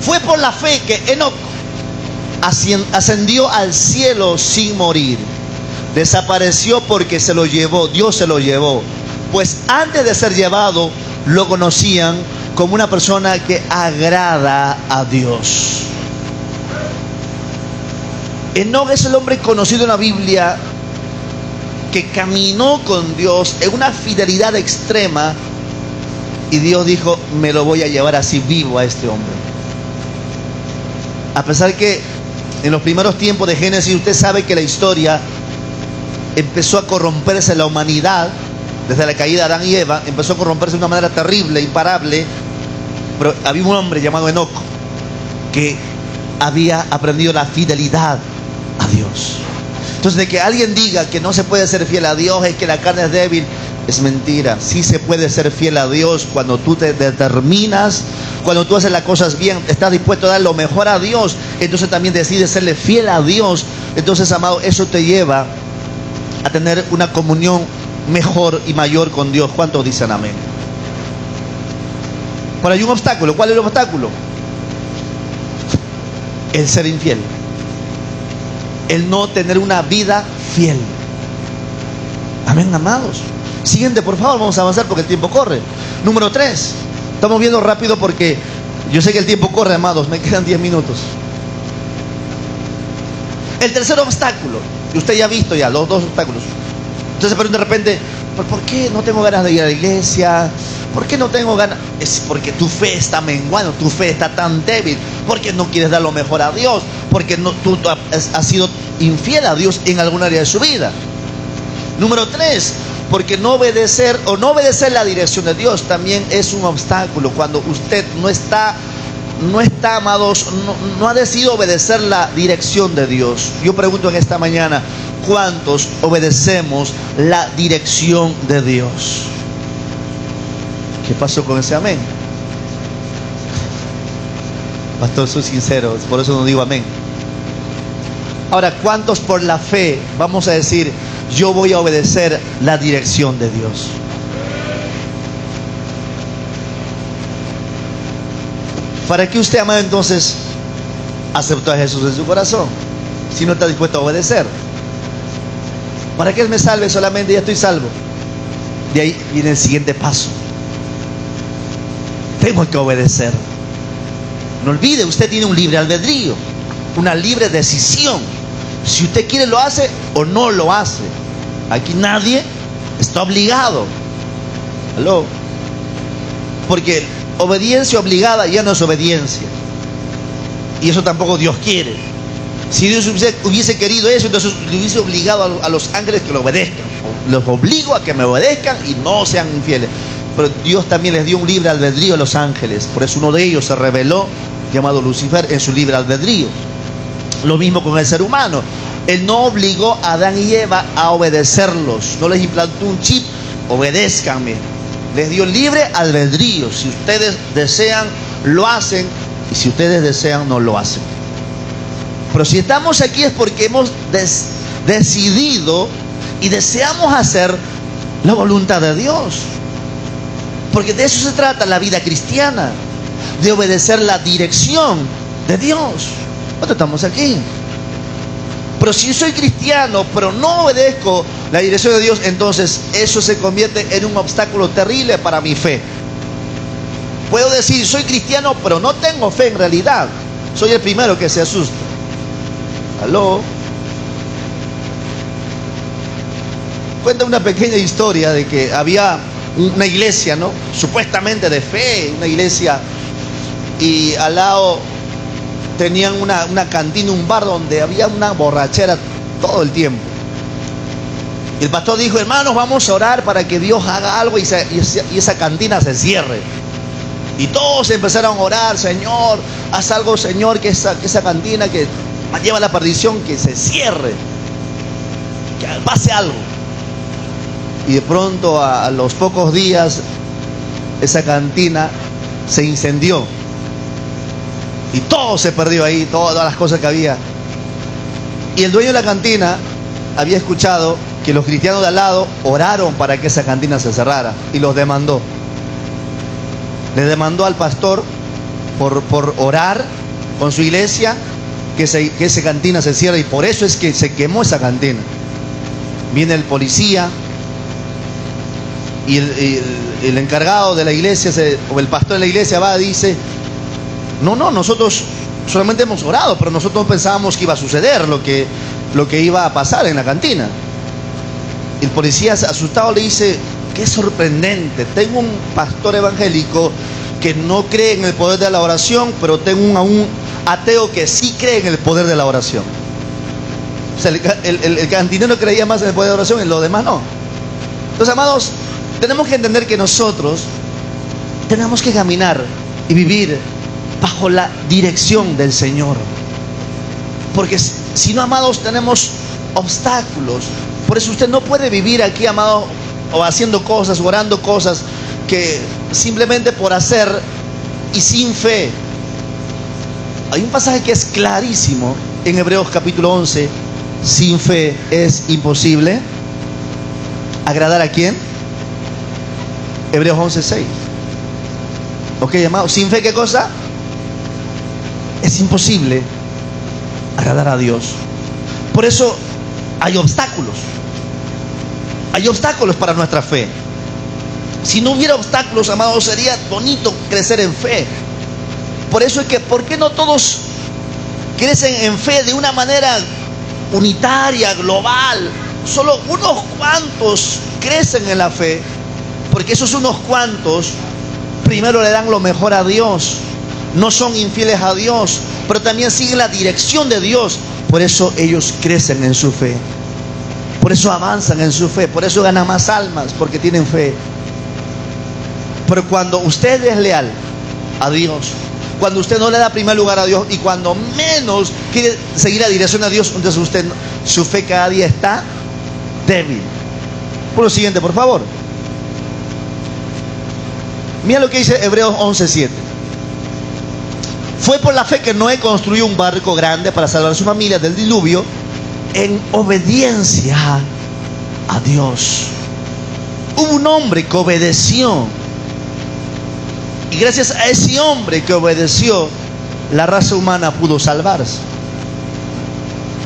fue por la fe que Enoc ascendió al cielo sin morir. Desapareció porque se lo llevó, Dios se lo llevó. Pues antes de ser llevado, lo conocían como una persona que agrada a Dios. Enoc es el hombre conocido en la Biblia que caminó con Dios en una fidelidad extrema, y Dios dijo: me lo voy a llevar así vivo a este hombre. A pesar que en los primeros tiempos de Génesis, usted sabe que la historia empezó a corromperse, la humanidad, desde la caída de Adán y Eva, empezó a corromperse de una manera terrible, imparable. Pero había un hombre llamado Enoc que había aprendido la fidelidad a Dios. Entonces, de que alguien diga que no se puede ser fiel a Dios, es que la carne es débil, es mentira. Sí se puede ser fiel a Dios cuando tú te determinas, cuando tú haces las cosas bien, estás dispuesto a dar lo mejor a Dios, entonces también decides serle fiel a Dios. Entonces, amado, eso te lleva a tener una comunión mejor y mayor con Dios. ¿Cuántos dicen amén? Pero hay un obstáculo. ¿Cuál es el obstáculo? El ser infiel, el no tener una vida fiel. Amén, amados. Siguiente, por favor, vamos a avanzar porque el tiempo corre. Número 3. Estamos viendo rápido porque yo sé que el tiempo corre, amados. Me quedan 10 minutos. El tercer obstáculo, y usted ya ha visto ya los dos obstáculos. Entonces, pero de repente, ¿por qué no tengo ganas de ir a la iglesia? ¿Por qué no tengo ganas? Es porque tu fe está menguando, tu fe está tan débil, porque no quieres dar lo mejor a Dios, porque tú has sido infiel a Dios en alguna área de su vida. Número 3, porque no obedecer la dirección de Dios también es un obstáculo. Cuando usted no está, amados, no ha decidido obedecer la dirección de Dios. Yo pregunto en esta mañana, ¿cuántos obedecemos la dirección de Dios? ¿Qué pasó con ese amén? Pastor, soy sincero, por eso no digo amén. Ahora, ¿cuántos por la fe vamos a decir: yo voy a obedecer la dirección de Dios? ¿Para qué usted, amado, entonces aceptó a Jesús en su corazón si no está dispuesto a obedecer? ¿Para que Él me salve solamente? Ya estoy salvo. De ahí viene el siguiente paso. Tengo que obedecer. No olvide, usted tiene un libre albedrío, una libre decisión. Si usted quiere, lo hace o no lo hace. Aquí nadie está obligado. ¿Aló? Porque obediencia obligada ya no es obediencia. Y eso tampoco Dios quiere. Si Dios hubiese querido eso, entonces le hubiese obligado a los ángeles que lo obedezcan. Los obligo a que me obedezcan y no sean infieles. Pero Dios también les dio un libre albedrío a los ángeles. Por eso uno de ellos se rebeló, llamado Lucifer, en su libre albedrío. Lo mismo con el ser humano. Él no obligó a Adán y Eva a obedecerlos. No les implantó un chip: obedézcanme. Les dio libre albedrío. Si ustedes desean, lo hacen. Y si ustedes desean, no lo hacen. Pero si estamos aquí es porque hemos decidido y deseamos hacer la voluntad de Dios. Porque de eso se trata la vida cristiana, de obedecer la dirección de Dios. ¿Cuántos estamos aquí? Pero si yo soy cristiano, pero no obedezco la dirección de Dios, entonces eso se convierte en un obstáculo terrible para mi fe. Puedo decir: soy cristiano, pero no tengo fe en realidad. Soy el primero que se asusta. ¿Aló? Cuenta una pequeña historia de que había una iglesia, ¿no? Supuestamente de fe, una iglesia, y al lado tenían una cantina, un bar donde había una borrachera todo el tiempo. Y el pastor dijo: hermanos, vamos a orar para que Dios haga algo y esa cantina se cierre. Y todos empezaron a orar: Señor, haz algo, Señor, que esa cantina que lleva a la perdición, que se cierre, que pase algo. Y de pronto, a los pocos días, esa cantina se incendió y todo se perdió ahí, todas las cosas que había. Y el dueño de la cantina había escuchado que los cristianos de al lado oraron para que esa cantina se cerrara y los demandó. le demandó al pastor por orar con su iglesia que esa cantina se cierre, y por eso es que se quemó esa cantina. Viene el policía y el encargado de la iglesia, o el pastor de la iglesia va y dice: no, nosotros solamente hemos orado, pero nosotros pensábamos que iba a suceder lo que iba a pasar en la cantina. El policía, asustado, le dice: qué sorprendente, tengo un pastor evangélico que no cree en el poder de la oración, pero tengo un ateo que sí cree en el poder de la oración. O sea, el cantinero creía más en el poder de la oración y los demás no. Entonces, amados, tenemos que entender que nosotros tenemos que caminar y vivir bajo la dirección del Señor. Porque si no, amados, tenemos obstáculos. Por eso usted no puede vivir aquí, amado, o haciendo cosas, orando cosas que simplemente por hacer y sin fe. Hay un pasaje que es clarísimo en Hebreos capítulo 11. Sin fe es imposible agradar a ¿quién? Hebreos 11:6. Ok, amado, sin fe, ¿qué cosa? Es imposible agradar a Dios. Por eso hay obstáculos. Hay obstáculos para nuestra fe. Si no hubiera obstáculos, amados, sería bonito crecer en fe. Por eso es que, ¿por qué no todos crecen en fe de una manera unitaria, global? Solo unos cuantos crecen en la fe, porque esos unos cuantos primero le dan lo mejor a Dios. No son infieles a Dios, pero también siguen la dirección de Dios. Por eso ellos crecen en su fe. Por eso avanzan en su fe. Por eso ganan más almas, porque tienen fe. Pero cuando usted es leal a Dios, cuando usted no le da primer lugar a Dios, y cuando menos quiere seguir la dirección de Dios, entonces su fe cada día está débil. Por lo siguiente, por favor. Mira lo que dice Hebreos 11:7. Fue por la fe que Noé construyó un barco grande para salvar a su familia del diluvio, en obediencia a Dios. Hubo un hombre que obedeció, y gracias a ese hombre que obedeció, la raza humana pudo salvarse.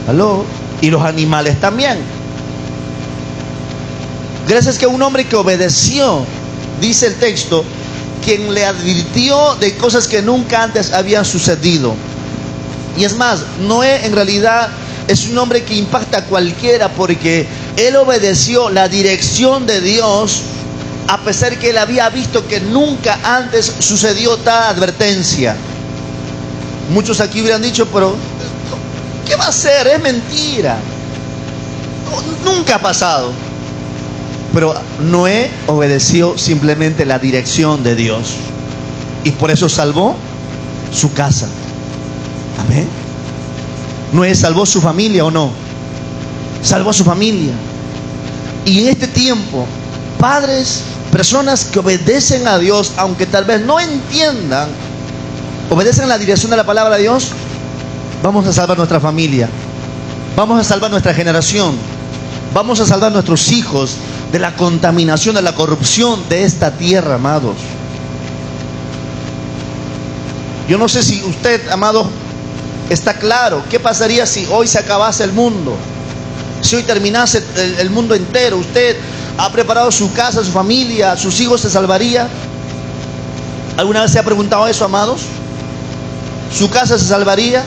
¿Aló? Y los animales también. Gracias a un hombre que obedeció, dice el texto, quien le advirtió de cosas que nunca antes habían sucedido. Y es más, Noé en realidad es un hombre que impacta a cualquiera, porque él obedeció la dirección de Dios, a pesar que él había visto que nunca antes sucedió tal advertencia. Muchos aquí hubieran dicho: pero ¿qué va a hacer? Es mentira. Nunca ha pasado. Pero Noé obedeció simplemente la dirección de Dios, y por eso salvó su casa. Amén. Noé salvó su familia, ¿o no? Salvó a su familia. Y en este tiempo, padres, personas que obedecen a Dios, aunque tal vez no entiendan, obedecen la dirección de la palabra de Dios, vamos a salvar nuestra familia, vamos a salvar nuestra generación, vamos a salvar nuestros hijos de la contaminación, de la corrupción de esta tierra, amados. Yo no sé si usted, amado, está claro qué pasaría si hoy se acabase el mundo, si hoy terminase el mundo entero. Usted ha preparado su casa, su familia, sus hijos, ¿se salvaría? ¿Alguna vez se ha preguntado eso, amados? ¿Su casa se salvaría?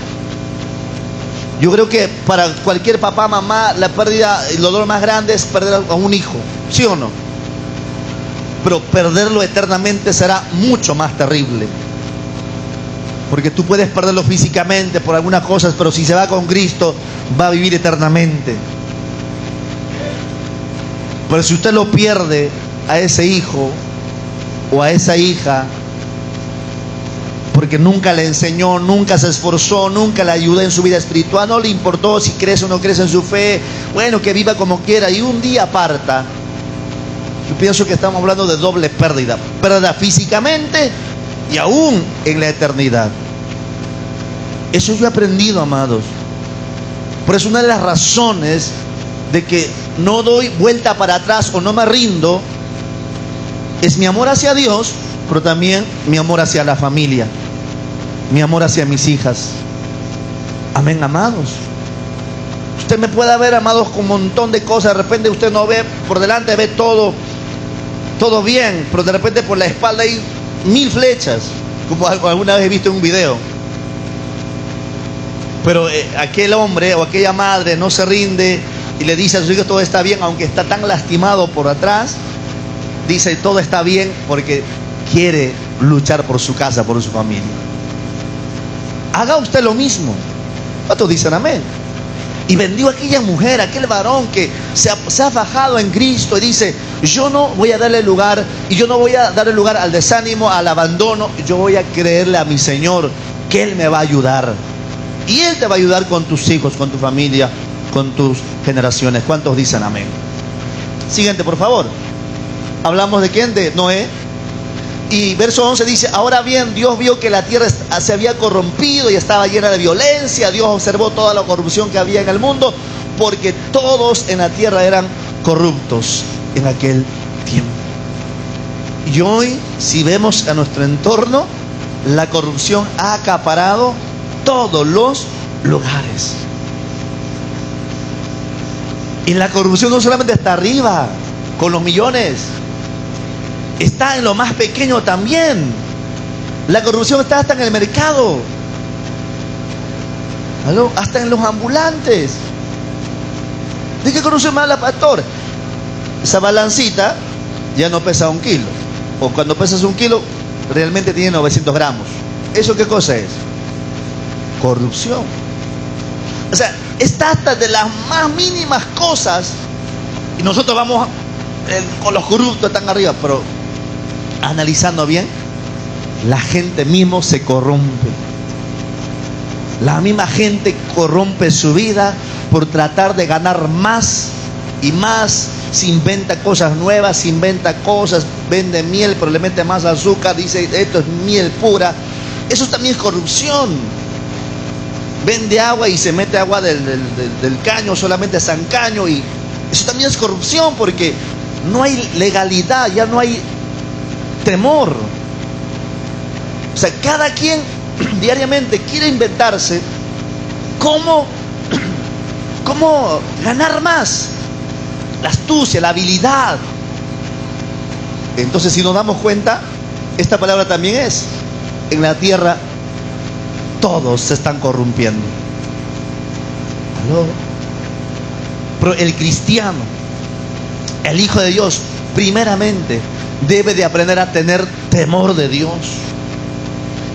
Yo creo que para cualquier papá, mamá, la pérdida, el dolor más grande es perder a un hijo, ¿sí o no? Pero perderlo eternamente será mucho más terrible, porque tú puedes perderlo físicamente por algunas cosas, pero si se va con Cristo, va a vivir eternamente. Pero si usted lo pierde a ese hijo o a esa hija, porque nunca le enseñó, nunca se esforzó, nunca le ayudó en su vida espiritual, no le importó si crece o no crece en su fe, bueno, que viva como quiera, y un día parta, yo pienso que estamos hablando de doble pérdida. Pérdida físicamente y aún en la eternidad. Eso yo he aprendido, amados. Por eso una de las razones de que no doy vuelta para atrás o no me rindo es mi amor hacia Dios pero también mi amor hacia la familia, mi amor hacia mis hijas. Amén, amados. Usted me puede ver, amados, con un montón de cosas. De repente usted no ve, por delante ve todo bien, pero de repente por la espalda hay 1000 flechas, como alguna vez he visto en un video. Pero aquel hombre o aquella madre no se rinde y le dice a sus hijos todo está bien, aunque está tan lastimado por atrás. Dice todo está bien porque quiere luchar por su casa, por su familia. Haga usted lo mismo. ¿Cuántos dicen amén? Y bendigo a aquella mujer, a aquel varón que se ha fajado en Cristo y dice, yo no voy a darle lugar, y yo no voy a darle lugar al desánimo, al abandono. Yo voy a creerle a mi Señor que Él me va a ayudar. Y Él te va a ayudar con tus hijos, con tu familia, con tus generaciones. ¿Cuántos dicen amén? Siguiente, por favor. Hablamos de quién, de Noé. Y verso 11 dice, ahora bien, Dios vio que la tierra se había corrompido y estaba llena de violencia. Dios observó toda la corrupción que había en el mundo, porque todos en la tierra eran corruptos en aquel tiempo. Y hoy, si vemos a nuestro entorno, la corrupción ha acaparado todos los lugares. Y la corrupción no solamente está arriba, con los millones, está en lo más pequeño también. La corrupción está hasta en el mercado. ¿Aló? Hasta en los ambulantes. ¿De qué corrupción me habla, pastor? Esa balancita ya no pesa 1 kilo. O cuando pesas 1 kilo, realmente tiene 900 gramos. ¿Eso qué cosa es? Corrupción. O sea, está hasta de las más mínimas cosas. Y nosotros vamos con los corruptos tan arriba, pero analizando bien, la gente mismo se corrompe. La misma gente corrompe su vida por tratar de ganar más y más. Se inventa cosas nuevas, se inventa cosas, vende miel, pero le mete más azúcar, dice esto es miel pura. Eso también es corrupción. Vende agua y se mete agua del caño, solamente San Caño, y eso también es corrupción porque no hay legalidad, ya no hay temor. O sea, cada quien diariamente quiere inventarse cómo ganar más, la astucia, la habilidad. Entonces, si nos damos cuenta, esta palabra también es, en la tierra todos se están corrompiendo. ¿Aló? Pero el cristiano, el Hijo de Dios, primeramente debe de aprender a tener temor de Dios.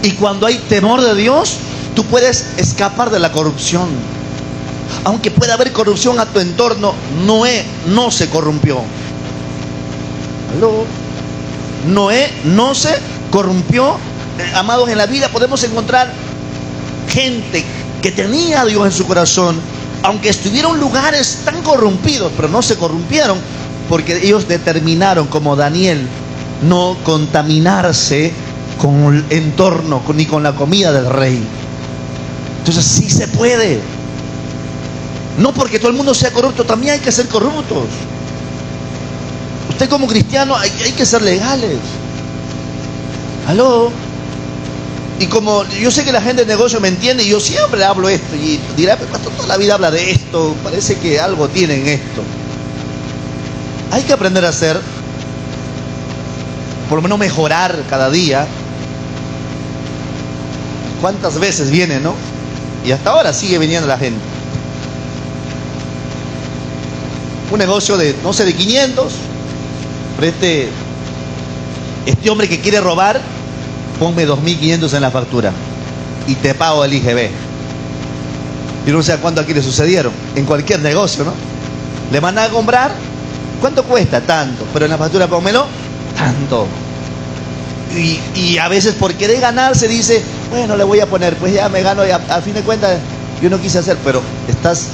Y cuando hay temor de Dios, tú puedes escapar de la corrupción. Aunque pueda haber corrupción a tu entorno, Noé no se corrompió. ¿Aló? Noé no se corrompió. Amados, en la vida podemos encontrar gente que tenía a Dios en su corazón, aunque estuvieron en lugares tan corrompidos, pero no se corrompieron, porque ellos determinaron, como Daniel, no contaminarse con el entorno, ni con la comida del rey. Entonces sí se puede. No porque todo el mundo sea corrupto, también hay que ser corruptos. Usted como cristiano hay que ser legales. ¿Aló? Y como yo sé que la gente de negocio me entiende, y yo siempre hablo esto, y dirá, pero pastor, toda la vida habla de esto, parece que algo tiene en esto. Hay que aprender a hacer, por lo menos mejorar cada día. ¿Cuántas veces viene, no? Y hasta ahora sigue viniendo la gente. Un negocio de, no sé, de 500, pero este hombre que quiere robar, ponme 2.500 en la factura y te pago el IGB. Y no sé a cuánto aquí le sucedieron, en cualquier negocio, ¿no? Le mandan a comprar, ¿cuánto cuesta? Tanto, pero en la factura pónmelo, tanto. Y a veces por querer ganar se dice, bueno, le voy a poner, pues ya me gano, y a fin de cuentas yo no quise hacer, pero estás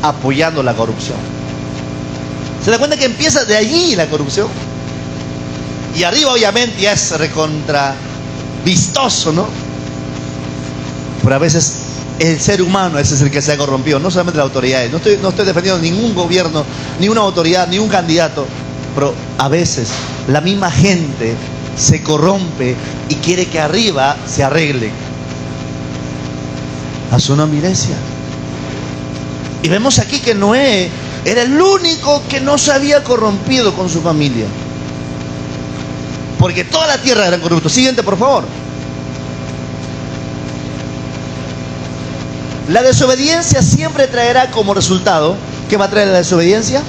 apoyando la corrupción. ¿Se da cuenta que empieza de allí la corrupción? Y arriba obviamente ya es recontra vistoso, ¿no? Pero a veces el ser humano ese es el que se ha corrompido, no solamente las autoridades. No estoy defendiendo ningún gobierno, ni una autoridad, ni un candidato, pero a veces la misma gente se corrompe y quiere que arriba se arregle. Hace una iglesia. Y vemos aquí que Noé era el único que no se había corrompido con su familia, porque toda la tierra era corrupta. Siguiente, por favor. La desobediencia siempre traerá como resultado, ¿qué va a traer la desobediencia?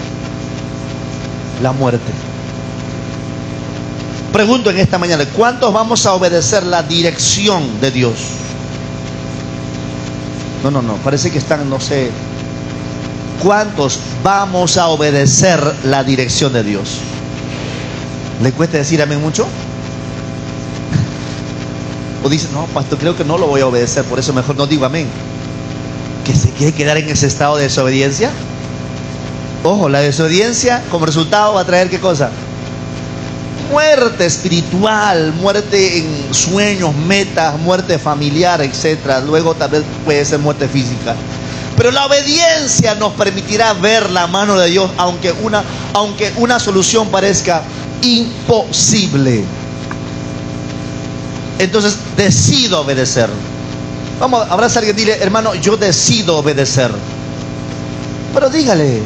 La muerte. Pregunto en esta mañana, ¿cuántos vamos a obedecer la dirección de Dios? No, parece que están, no sé. ¿Cuántos vamos a obedecer la dirección de Dios? ¿Le cuesta decir amén mucho? O dice, no, pastor, creo que no lo voy a obedecer, por eso mejor no digo amén. ¿Que se quiere quedar en ese estado de desobediencia? Ojo, la desobediencia como resultado va a traer ¿qué cosa? Muerte espiritual, muerte en sueños, metas, muerte familiar, etc. Luego tal vez puede ser muerte física. Pero la obediencia nos permitirá ver la mano de Dios, aunque una solución parezca imposible. Entonces decido obedecer. Vamos, abraza a alguien, dile, hermano, yo decido obedecer. Pero dígale,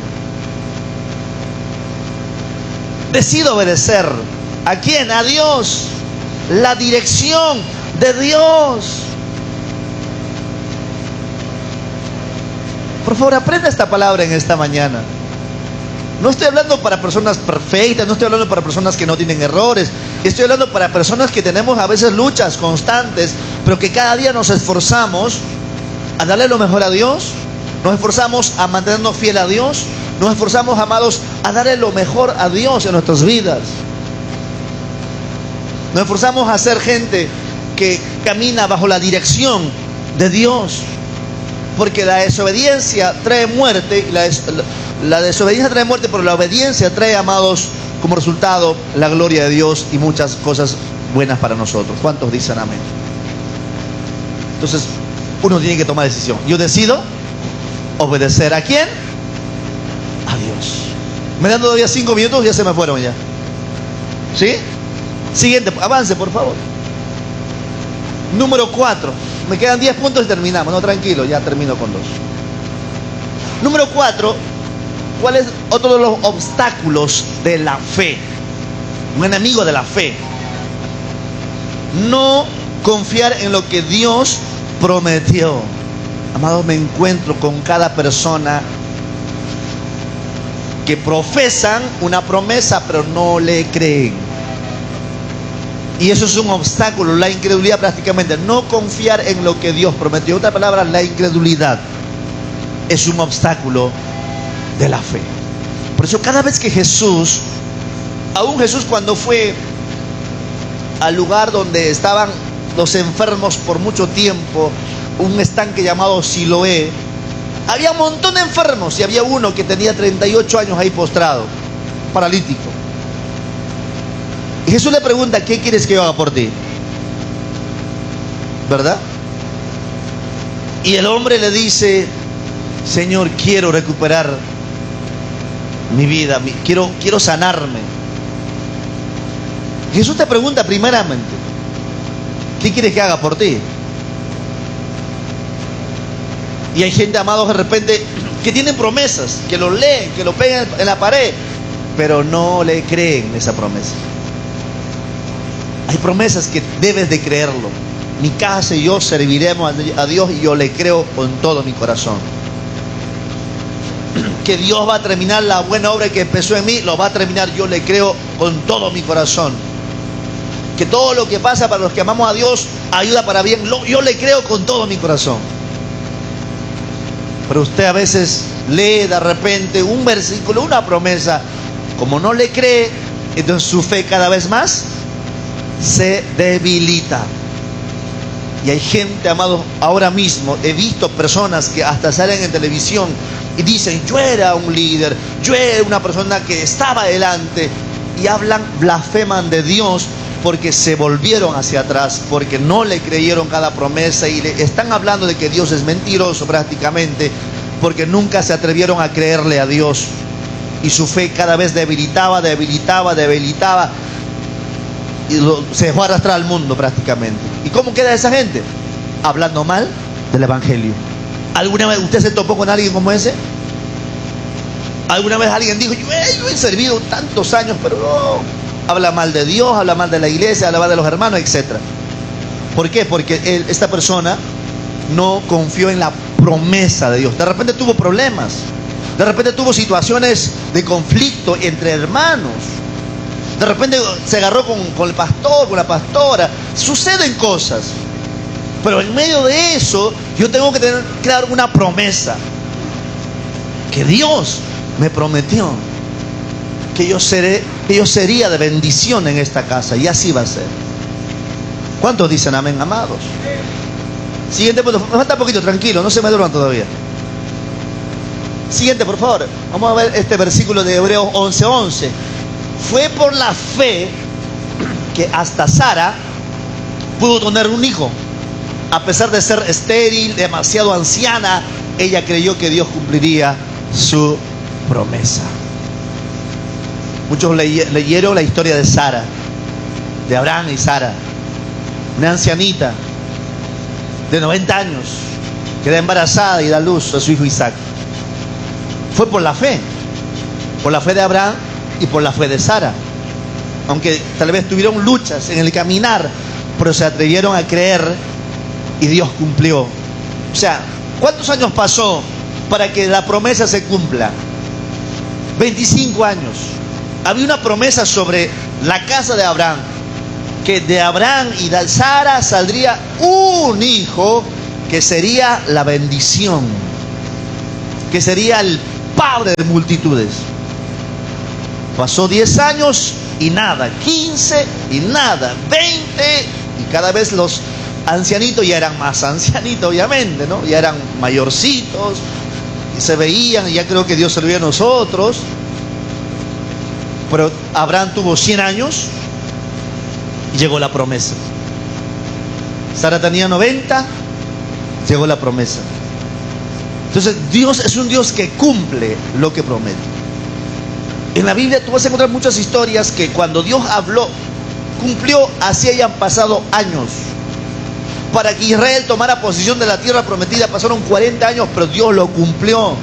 decido obedecer. ¿A quién? A Dios. La dirección de Dios. Por favor, aprenda esta palabra en esta mañana. No estoy hablando para personas perfectas, no estoy hablando para personas que no tienen errores. Estoy hablando para personas que tenemos a veces luchas constantes, pero que cada día nos esforzamos a darle lo mejor a Dios. Nos esforzamos a mantenernos fiel a Dios. Nos esforzamos, amados, a darle lo mejor a Dios en nuestras vidas. Nos esforzamos a ser gente que camina bajo la dirección de Dios. Porque la desobediencia trae muerte. La desobediencia trae muerte, pero la obediencia trae, amados, como resultado la gloria de Dios y muchas cosas buenas para nosotros. ¿Cuántos dicen amén? Entonces, uno tiene que tomar decisión. Yo decido obedecer. ¿A quién? A Dios. Me dan todavía 5 minutos, ya se me fueron ya. ¿Sí? Siguiente, avance por favor. Número 4. Me quedan 10 puntos y terminamos. No, tranquilo, ya termino con 2. Número 4. ¿Cuál es otro de los obstáculos de la fe? Un enemigo de la fe. No confiar en lo que Dios prometió. Amados, me encuentro con cada persona que profesan una promesa pero no le creen. Y eso es un obstáculo, la incredulidad prácticamente. No confiar en lo que Dios prometió. Otra palabra, la incredulidad es un obstáculo de la fe. Por eso cada vez que Jesús, aún Jesús cuando fue al lugar donde estaban los enfermos por mucho tiempo, un estanque llamado Siloé, había un montón de enfermos y había uno que tenía 38 años ahí postrado, paralítico. Y Jesús le pregunta, ¿qué quieres que yo haga por ti? ¿Verdad? Y el hombre le dice, Señor, quiero recuperar mi vida, quiero sanarme. Jesús te pregunta primeramente, ¿qué quieres que haga por ti? Y hay gente, amados, de repente, que tienen promesas, que lo leen, que lo pegan en la pared, pero no le creen esa promesa. Hay promesas que debes de creerlo. Mi casa y yo serviremos a Dios y yo le creo con todo mi corazón. Que Dios va a terminar la buena obra que empezó en mí, lo va a terminar, yo le creo con todo mi corazón. Que todo lo que pasa para los que amamos a Dios ayuda para bien, yo le creo con todo mi corazón. Pero usted a veces lee de repente un versículo, una promesa, como no le cree, entonces su fe cada vez más se debilita. Y hay gente, amados, ahora mismo he visto personas que hasta salen en televisión y dicen, yo era un líder, yo era una persona que estaba adelante, y hablan, blasfeman de Dios porque se volvieron hacia atrás, porque no le creyeron cada promesa y le están hablando de que Dios es mentiroso prácticamente, porque nunca se atrevieron a creerle a Dios, y su fe cada vez debilitaba. se dejó arrastrar al mundo prácticamente. ¿Y cómo queda esa gente? Hablando mal del evangelio. ¿Alguna vez usted se topó con alguien como ese? ¿Alguna vez alguien dijo, yo he servido tantos años, pero no? Habla mal de Dios, habla mal de la iglesia, habla mal de los hermanos, etc. ¿Por qué? Porque esta persona no confió en la promesa de Dios. De repente tuvo problemas, de repente tuvo situaciones de conflicto entre hermanos, de repente se agarró con el pastor, con la pastora. Suceden cosas, pero en medio de eso yo tengo que dar una promesa que Dios me prometió, que yo sería de bendición en esta casa, y así va a ser. ¿Cuántos dicen amén, amados? Siguiente punto. Me falta un poquito, tranquilo, no se me duerman todavía. Siguiente, por favor. Vamos a ver este versículo de Hebreos 11:11. Fue por la fe que hasta Sara pudo tener un hijo. A pesar de ser estéril, demasiado anciana, ella creyó que Dios cumpliría su promesa. Muchos leyeron la historia de Sara, de Abraham y Sara. Una ancianita de 90 años, queda embarazada y da luz a su hijo Isaac. Fue por la fe de Abraham y por la fe de Sara. Aunque tal vez tuvieron luchas en el caminar, pero se atrevieron a creer y Dios cumplió. O sea, ¿cuántos años pasó para que la promesa se cumpla? 25 años. Había una promesa sobre la casa de Abraham, que de Abraham y de Sara saldría un hijo que sería la bendición, que sería el padre de multitudes. Pasó 10 años y nada, 15 y nada, 20, y cada vez los ancianitos ya eran más ancianitos, obviamente, ¿no? Ya eran mayorcitos, y se veían, y ya creo que Dios se lo vio a nosotros. Pero Abraham tuvo 100 años y llegó la promesa. Sara tenía 90, llegó la promesa. Entonces Dios es un Dios que cumple lo que promete. En la Biblia tú vas a encontrar muchas historias que cuando Dios habló, cumplió, así hayan pasado años. Para que Israel tomara posesión de la tierra prometida pasaron 40 años, pero Dios lo cumplió.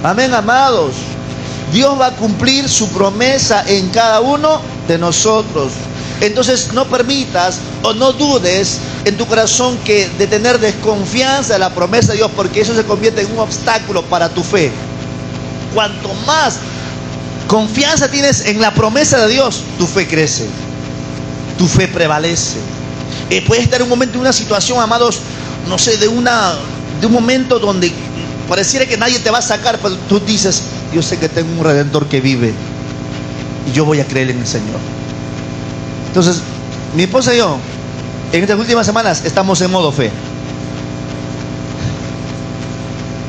Amén, amados. Dios va a cumplir su promesa en cada uno de nosotros. Entonces no permitas o no dudes en tu corazón de tener desconfianza de la promesa de Dios, porque eso se convierte en un obstáculo para tu fe. Cuanto más confianza tienes en la promesa de Dios, tu fe crece, tu fe prevalece. Puedes estar en un momento, en una situación, amados, no sé, de un momento donde pareciera que nadie te va a sacar, pero tú dices, yo sé que tengo un Redentor que vive y yo voy a creer en el Señor. Entonces, mi esposa y yo, en estas últimas semanas, estamos en modo fe.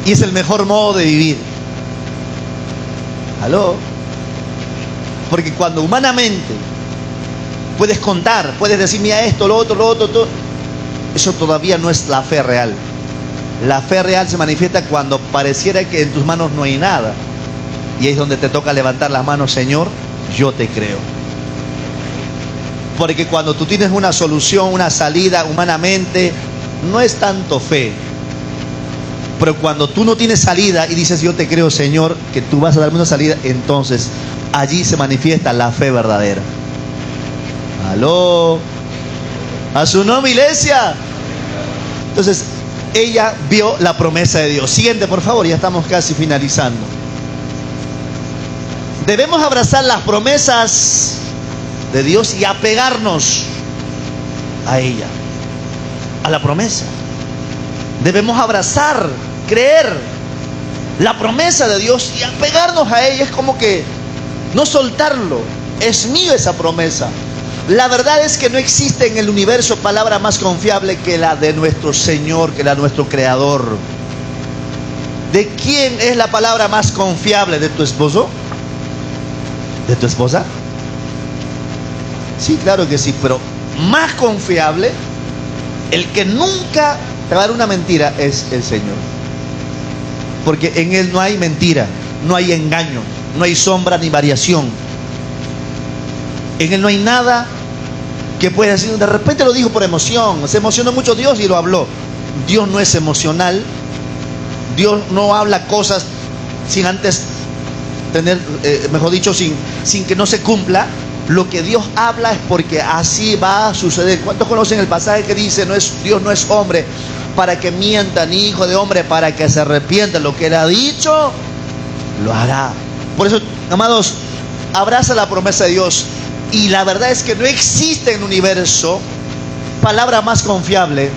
Y es el mejor modo de vivir. ¿Aló? Porque cuando humanamente puedes contar, puedes decir, mira esto, lo otro, todo, eso todavía no es la fe real. La fe real se manifiesta cuando pareciera que en tus manos no hay nada. Y es donde te toca levantar las manos, Señor, yo te creo. Porque cuando tú tienes una solución, una salida humanamente, no es tanto fe. Pero cuando tú no tienes salida y dices, yo te creo, Señor, que tú vas a darme una salida, entonces allí se manifiesta la fe verdadera. ¿Aló? ¿A su nombre, iglesia? Entonces, ella vio la promesa de Dios. Siguiente, por favor, ya estamos casi finalizando. Debemos abrazar las promesas de Dios y apegarnos a ella, a la promesa. Debemos abrazar, creer la promesa de Dios y apegarnos a ella. Es como que no soltarlo. Es mío esa promesa. La verdad es que no existe en el universo palabra más confiable que la de nuestro Señor, que la de nuestro Creador. ¿De quién es la palabra más confiable? ¿De tu esposo? ¿De tu esposa? Sí, claro que sí, pero más confiable, el que nunca te va a dar una mentira, es el Señor. Porque en Él no hay mentira, no hay engaño, no hay sombra ni variación. En Él no hay nada que pueda decir. De repente lo dijo por emoción, se emocionó mucho Dios y lo habló. Dios no es emocional. Dios no habla cosas sin antes tener, mejor dicho, sin que no se cumpla. Lo que Dios habla es porque así va a suceder. ¿Cuántos conocen el pasaje que dice, Dios no es hombre para que mienta, ni hijo de hombre para que se arrepienta? Lo que Él ha dicho, lo hará. Por eso, amados, abraza la promesa de Dios. Y la verdad es que no existe en el universo palabra más confiable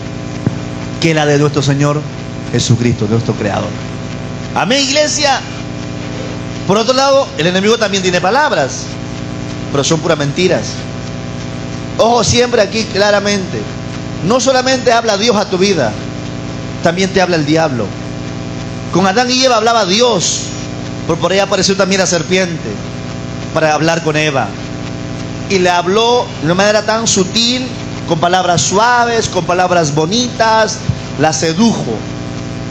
que la de nuestro Señor Jesucristo, nuestro Creador. Amén, iglesia. Por otro lado, el enemigo también tiene palabras, pero son puras mentiras. Ojo siempre aquí claramente. No solamente habla Dios a tu vida, también te habla el diablo. Con Adán y Eva hablaba Dios, pero por ahí apareció también la serpiente para hablar con Eva. Y le habló de una manera tan sutil, con palabras suaves, con palabras bonitas. La sedujo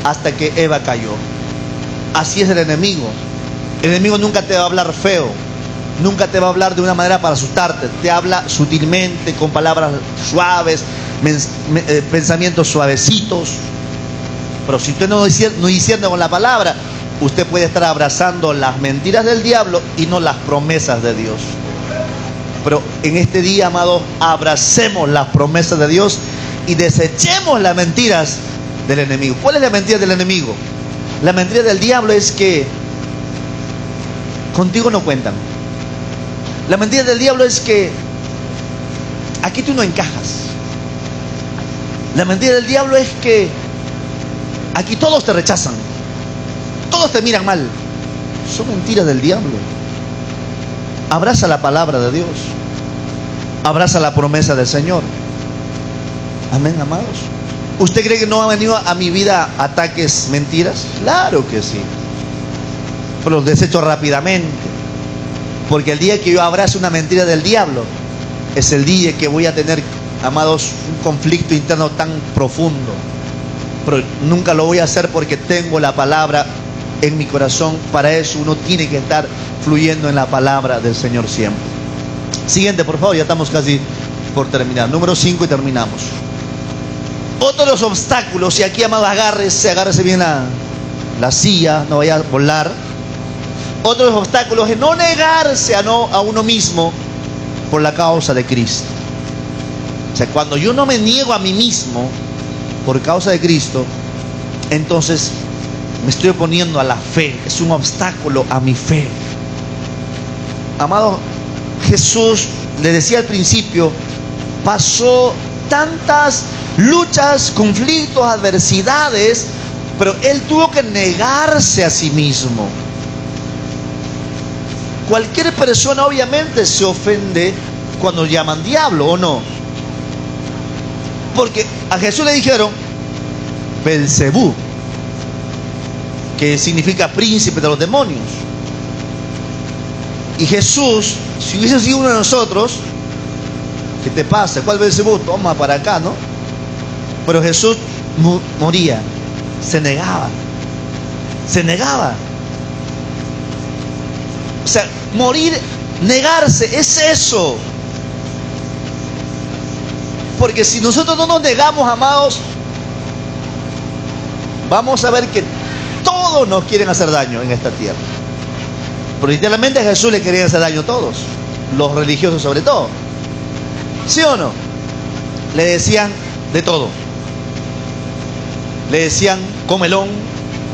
hasta que Eva cayó. Así es el enemigo. El enemigo nunca te va a hablar feo, nunca te va a hablar de una manera para asustarte. Te habla sutilmente, con palabras suaves, pensamientos suavecitos. Pero si usted no discierne con la palabra, usted puede estar abrazando las mentiras del diablo y no las promesas de Dios. Pero en este día, amados, abracemos las promesas de Dios y desechemos las mentiras del enemigo. ¿Cuál es la mentira del enemigo? La mentira del diablo es que contigo no cuentan. La mentira del diablo es que aquí tú no encajas. La mentira del diablo es que aquí todos te rechazan, todos te miran mal. Son mentiras del diablo. Abraza la palabra de Dios, abraza la promesa del Señor. Amén, amados. ¿Usted cree que no ha venido a mi vida ataques, mentiras? Claro que sí, pero los desecho rápidamente. Porque el día que yo abrace una mentira del diablo es el día que voy a tener, amados, un conflicto interno tan profundo. Pero nunca lo voy a hacer porque tengo la palabra en mi corazón. Para eso uno tiene que estar fluyendo en la palabra del Señor siempre. Siguiente, por favor, ya estamos casi por terminar. Número 5 y terminamos. Otro de los obstáculos, y aquí, amado, agárrese bien la silla, no vaya a volar. Otro de los obstáculos es no negarse a uno mismo por la causa de Cristo. O sea, cuando yo no me niego a mí mismo por causa de Cristo, entonces me estoy oponiendo a la fe. Es un obstáculo a mi fe. Amado, Jesús, le decía al principio, pasó tantas luchas, conflictos, adversidades, pero Él tuvo que negarse a sí mismo. Cualquier persona obviamente se ofende cuando llaman diablo, ¿o no? Porque a Jesús le dijeron Belzebú, que significa príncipe de los demonios. Y Jesús, si hubiese sido uno de nosotros, ¿qué te pasa? ¿Cuál Belzebú? Toma para acá, ¿no? Pero Jesús moría, se negaba. O sea, morir, negarse, es eso. Porque si nosotros no nos negamos, amados, vamos a ver que todos nos quieren hacer daño en esta tierra. Pero literalmente a Jesús le querían hacer daño a todos, los religiosos sobre todo. ¿Sí o no? Le decían de todo. Le decían comelón,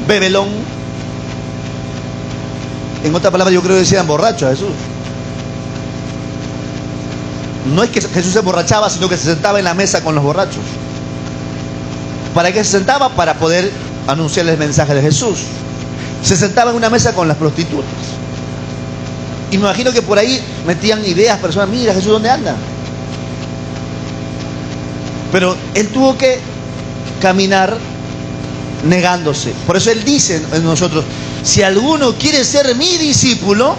bebelón. En otras palabras, yo creo que decían borracho a Jesús. No es que Jesús se emborrachaba, sino que se sentaba en la mesa con los borrachos. ¿Para qué se sentaba? Para poder anunciarles el mensaje de Jesús. Se sentaba en una mesa con las prostitutas. Y me imagino que por ahí metían ideas, personas, mira Jesús, ¿dónde anda? Pero Él tuvo que caminar negándose. Por eso Él dice en nosotros, si alguno quiere ser mi discípulo,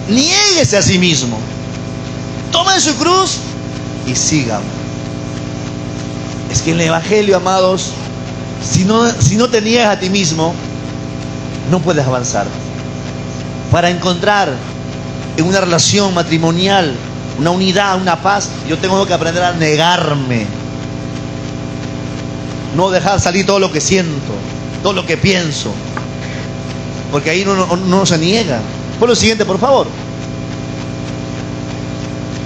niéguese a sí mismo, tome su cruz y sígame. Es que en el Evangelio, amados, si no te niegas a ti mismo, no puedes avanzar. Para encontrar en una relación matrimonial, una unidad, una paz, yo tengo que aprender a negarme. No dejar salir todo lo que siento, todo lo que pienso, porque ahí no se niega. Por lo siguiente, por favor.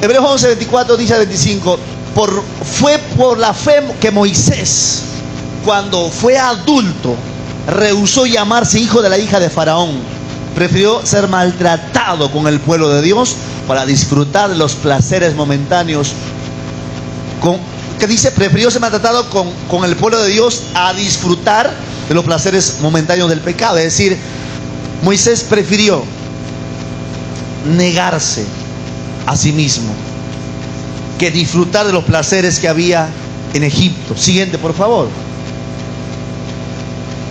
Hebreos 11, 24 dice al 25, fue por la fe que Moisés, cuando fue adulto, rehusó llamarse hijo de la hija de Faraón. Prefirió ser maltratado con el pueblo de Dios para disfrutar de los placeres momentáneos. ¿Qué dice? Prefirió ser maltratado con el pueblo de Dios a disfrutar de los placeres momentáneos del pecado. Es decir, Moisés prefirió negarse a sí mismo que disfrutar de los placeres que había en Egipto. Siguiente, por favor.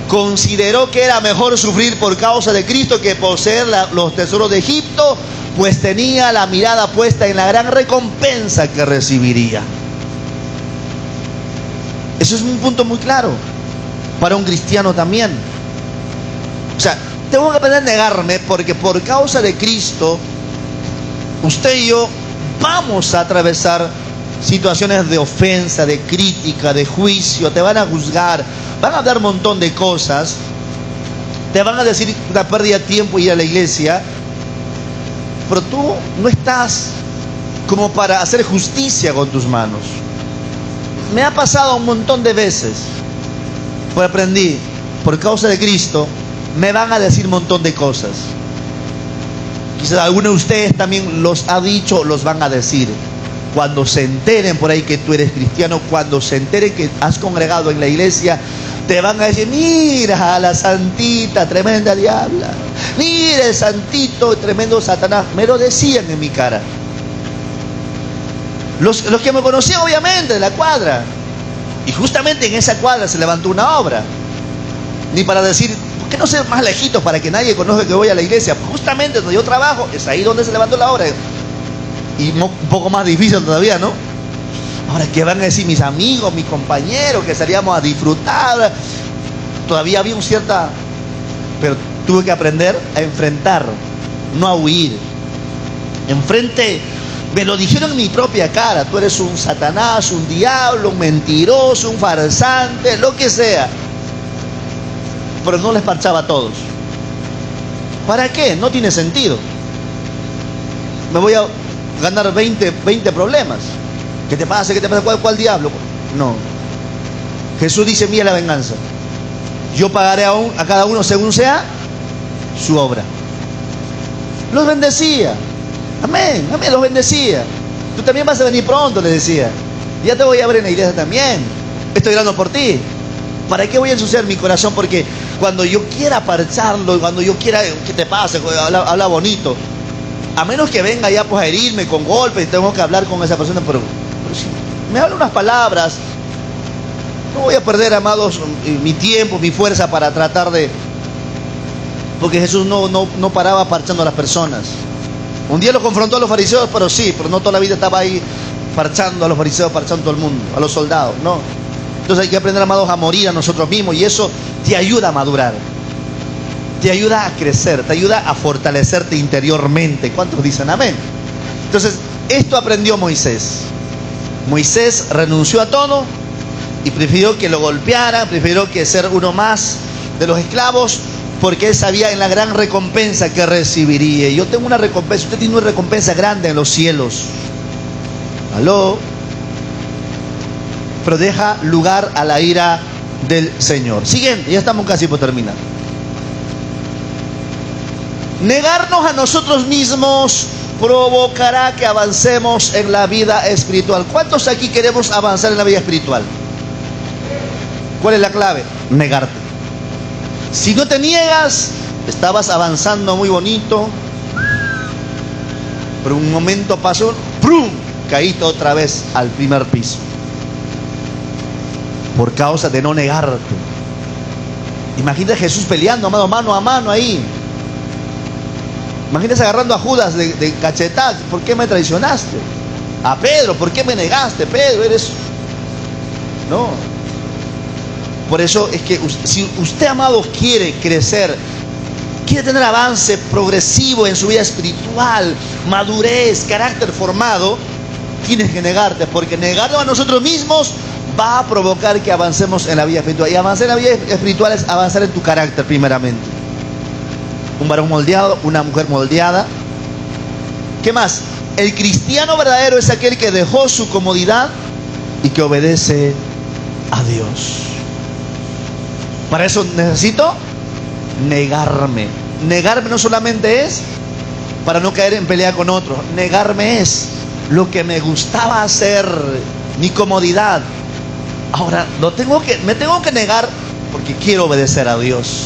Consideró que era mejor sufrir por causa de Cristo que poseer los tesoros de Egipto, pues tenía la mirada puesta en la gran recompensa que recibiría. Eso es un punto muy claro para un cristiano también. O sea, tengo que aprender a negarme, porque por causa de Cristo, usted y yo vamos a atravesar situaciones de ofensa, de crítica, de juicio. Te van a juzgar, van a hablar un montón de cosas, te van a decir una pérdida de tiempo ir a la iglesia, pero tú no estás como para hacer justicia con tus manos. Me ha pasado un montón de veces, pues aprendí, por causa de Cristo, me van a decir un montón de cosas. Quizás alguno de ustedes también los ha dicho, los van a decir. Cuando se enteren por ahí que tú eres cristiano, cuando se enteren que has congregado en la iglesia, te van a decir: mira a la santita, tremenda diabla, mira el santito, tremendo Satanás. Me lo decían en mi cara. Los que me conocían, obviamente, de la cuadra. Y justamente en esa cuadra se levantó una obra. Ni para decir: ¿por qué no ser más lejitos para que nadie conozca que voy a la iglesia? Justamente donde yo trabajo, es ahí donde se levantó la obra. Y un poco más difícil todavía, ¿no? Ahora, ¿qué van a decir mis amigos, mis compañeros, que salíamos a disfrutar? Todavía había un cierta... Pero tuve que aprender a enfrentar, no a huir. Enfrente, me lo dijeron en mi propia cara: tú eres un Satanás, un diablo, un mentiroso, un farsante, lo que sea. Pero no les parchaba a todos. ¿Para qué? No tiene sentido. Me voy a ganar 20 problemas. ¿Qué te pasa? ¿Qué te pasa? ¿Cuál diablo? No. Jesús dice: mía la venganza. Yo pagaré a cada uno según sea su obra. Los bendecía. Amén, amén, los bendecía. Tú también vas a venir pronto, les decía. Ya te voy a ver en la iglesia también. Estoy orando por ti. ¿Para qué voy a ensuciar mi corazón? Porque cuando yo quiera parcharlo, cuando yo quiera, ¿qué te pasa? Habla bonito. A menos que venga ya pues a herirme con golpes y tengo que hablar con esa persona, pero si me habla unas palabras, no voy a perder, amados, mi tiempo, mi fuerza para tratar de... Porque Jesús no paraba parchando a las personas. Un día lo confrontó a los fariseos, pero no toda la vida estaba ahí parchando a los fariseos, parchando a todo el mundo, a los soldados, no. Entonces hay que aprender, amados, a morir a nosotros mismos, y eso te ayuda a madurar. Te ayuda a crecer, te ayuda a fortalecerte interiormente. ¿Cuántos dicen amén? Entonces, esto aprendió Moisés. Moisés renunció a todo y prefirió que lo golpearan, prefirió que ser uno más de los esclavos, porque él sabía en la gran recompensa que recibiría. Y yo tengo una recompensa, usted tiene una recompensa grande en los cielos. ¿Aló? Pero deja lugar a la ira del Señor. Siguiente, ya estamos casi por terminar. Negarnos a nosotros mismos provocará que avancemos en la vida espiritual. ¿Cuántos aquí queremos avanzar en la vida espiritual? ¿Cuál es la clave? Negarte. Si no te niegas, estabas avanzando muy bonito, pero un momento pasó, ¡prum!, caíste otra vez al primer piso. Por causa de no negarte. Imagínate a Jesús peleando, amado, mano a mano ahí. Imagínate agarrando a Judas de cachetada. ¿Por qué me traicionaste? A Pedro, ¿por qué me negaste? Pedro, eres... No. Por eso es que si usted, amados, quiere crecer, quiere tener avance progresivo en su vida espiritual, madurez, carácter formado, tienes que negarte, porque negarnos a nosotros mismos va a provocar que avancemos en la vida espiritual. Y avanzar en la vida espiritual es avanzar en tu carácter primeramente. Un varón moldeado, una mujer moldeada. ¿Qué más? El cristiano verdadero es aquel que dejó su comodidad y que obedece a Dios. Para eso necesito negarme. Negarme no solamente es para no caer en pelea con otros. Negarme es lo que me gustaba hacer, mi comodidad. Ahora me tengo que negar porque quiero obedecer a Dios.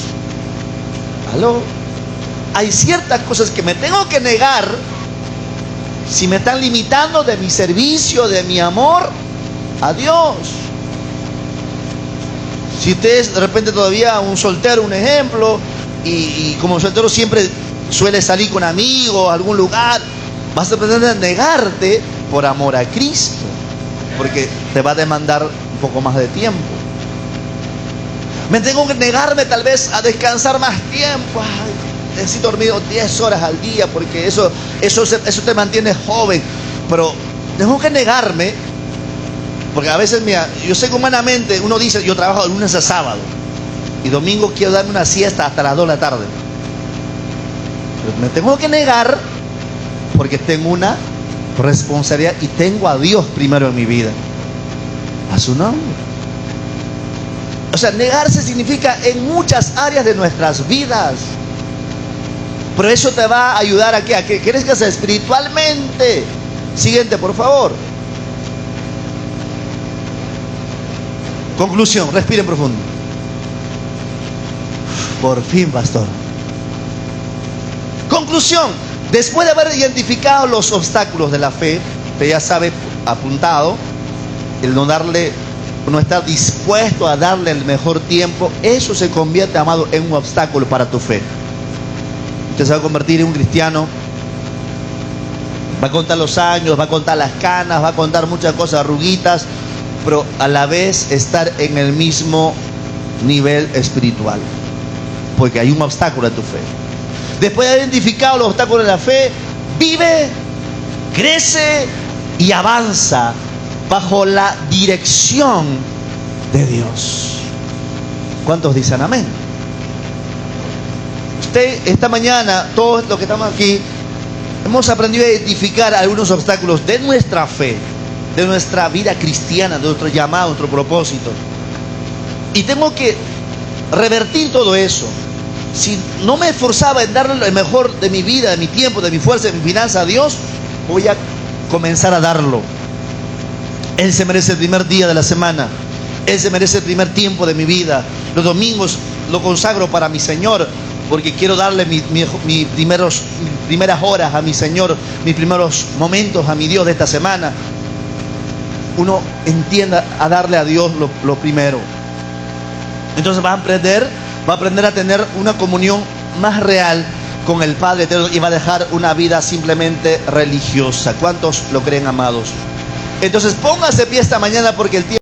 ¿Aló? Hay ciertas cosas que me tengo que negar si me están limitando de mi servicio, de mi amor a Dios. Si usted es de repente todavía un soltero, un ejemplo, y como soltero siempre suele salir con amigos a algún lugar, vas a aprender a negarte por amor a Cristo, porque te va a demandar un poco más de tiempo. Me tengo que negarme tal vez a descansar más tiempo. Ay, necesito dormir 10 horas al día porque eso te mantiene joven. Pero tengo que negarme, porque a veces, mira, yo sé que humanamente uno dice, yo trabajo de lunes a sábado y domingo quiero darme una siesta hasta las 2 de la tarde. Pero me tengo que negar porque tengo una responsabilidad y tengo a Dios primero en mi vida. A su nombre. O sea, negarse significa en muchas áreas de nuestras vidas. Pero eso te va a ayudar a que crezcas espiritualmente. Siguiente, por favor. Conclusión, respiren profundo. Por fin, pastor. Conclusión. Después de haber identificado los obstáculos de la fe, que ya sabe, apuntado, el no estar dispuesto a darle el mejor tiempo, eso se convierte, amado, en un obstáculo para tu fe. Usted se va a convertir en un cristiano, va a contar los años, va a contar las canas, va a contar muchas cosas, arruguitas, pero a la vez estar en el mismo nivel espiritual, porque hay un obstáculo a tu fe. Después de haber identificado los obstáculos de la fe, vive, crece y avanza bajo la dirección de Dios. ¿Cuántos dicen amén? Usted, esta mañana, todos los que estamos aquí, hemos aprendido a identificar algunos obstáculos de nuestra fe, de nuestra vida cristiana, de nuestro llamado, nuestro propósito. Y tengo que revertir todo eso. Si no me esforzaba en darle lo mejor de mi vida, de mi tiempo, de mi fuerza, de mi finanza a Dios, voy a comenzar a darlo. Él se merece el primer día de la semana. Él se merece el primer tiempo de mi vida. Los domingos lo consagro para mi Señor, porque quiero darle mis primeras horas a mi Señor, mis primeros momentos a mi Dios de esta semana. Uno entienda a darle a Dios lo primero. Entonces va a aprender a tener una comunión más real con el Padre Eterno y va a dejar una vida simplemente religiosa. ¿Cuántos lo creen, amados? Entonces póngase pie esta mañana porque el tiempo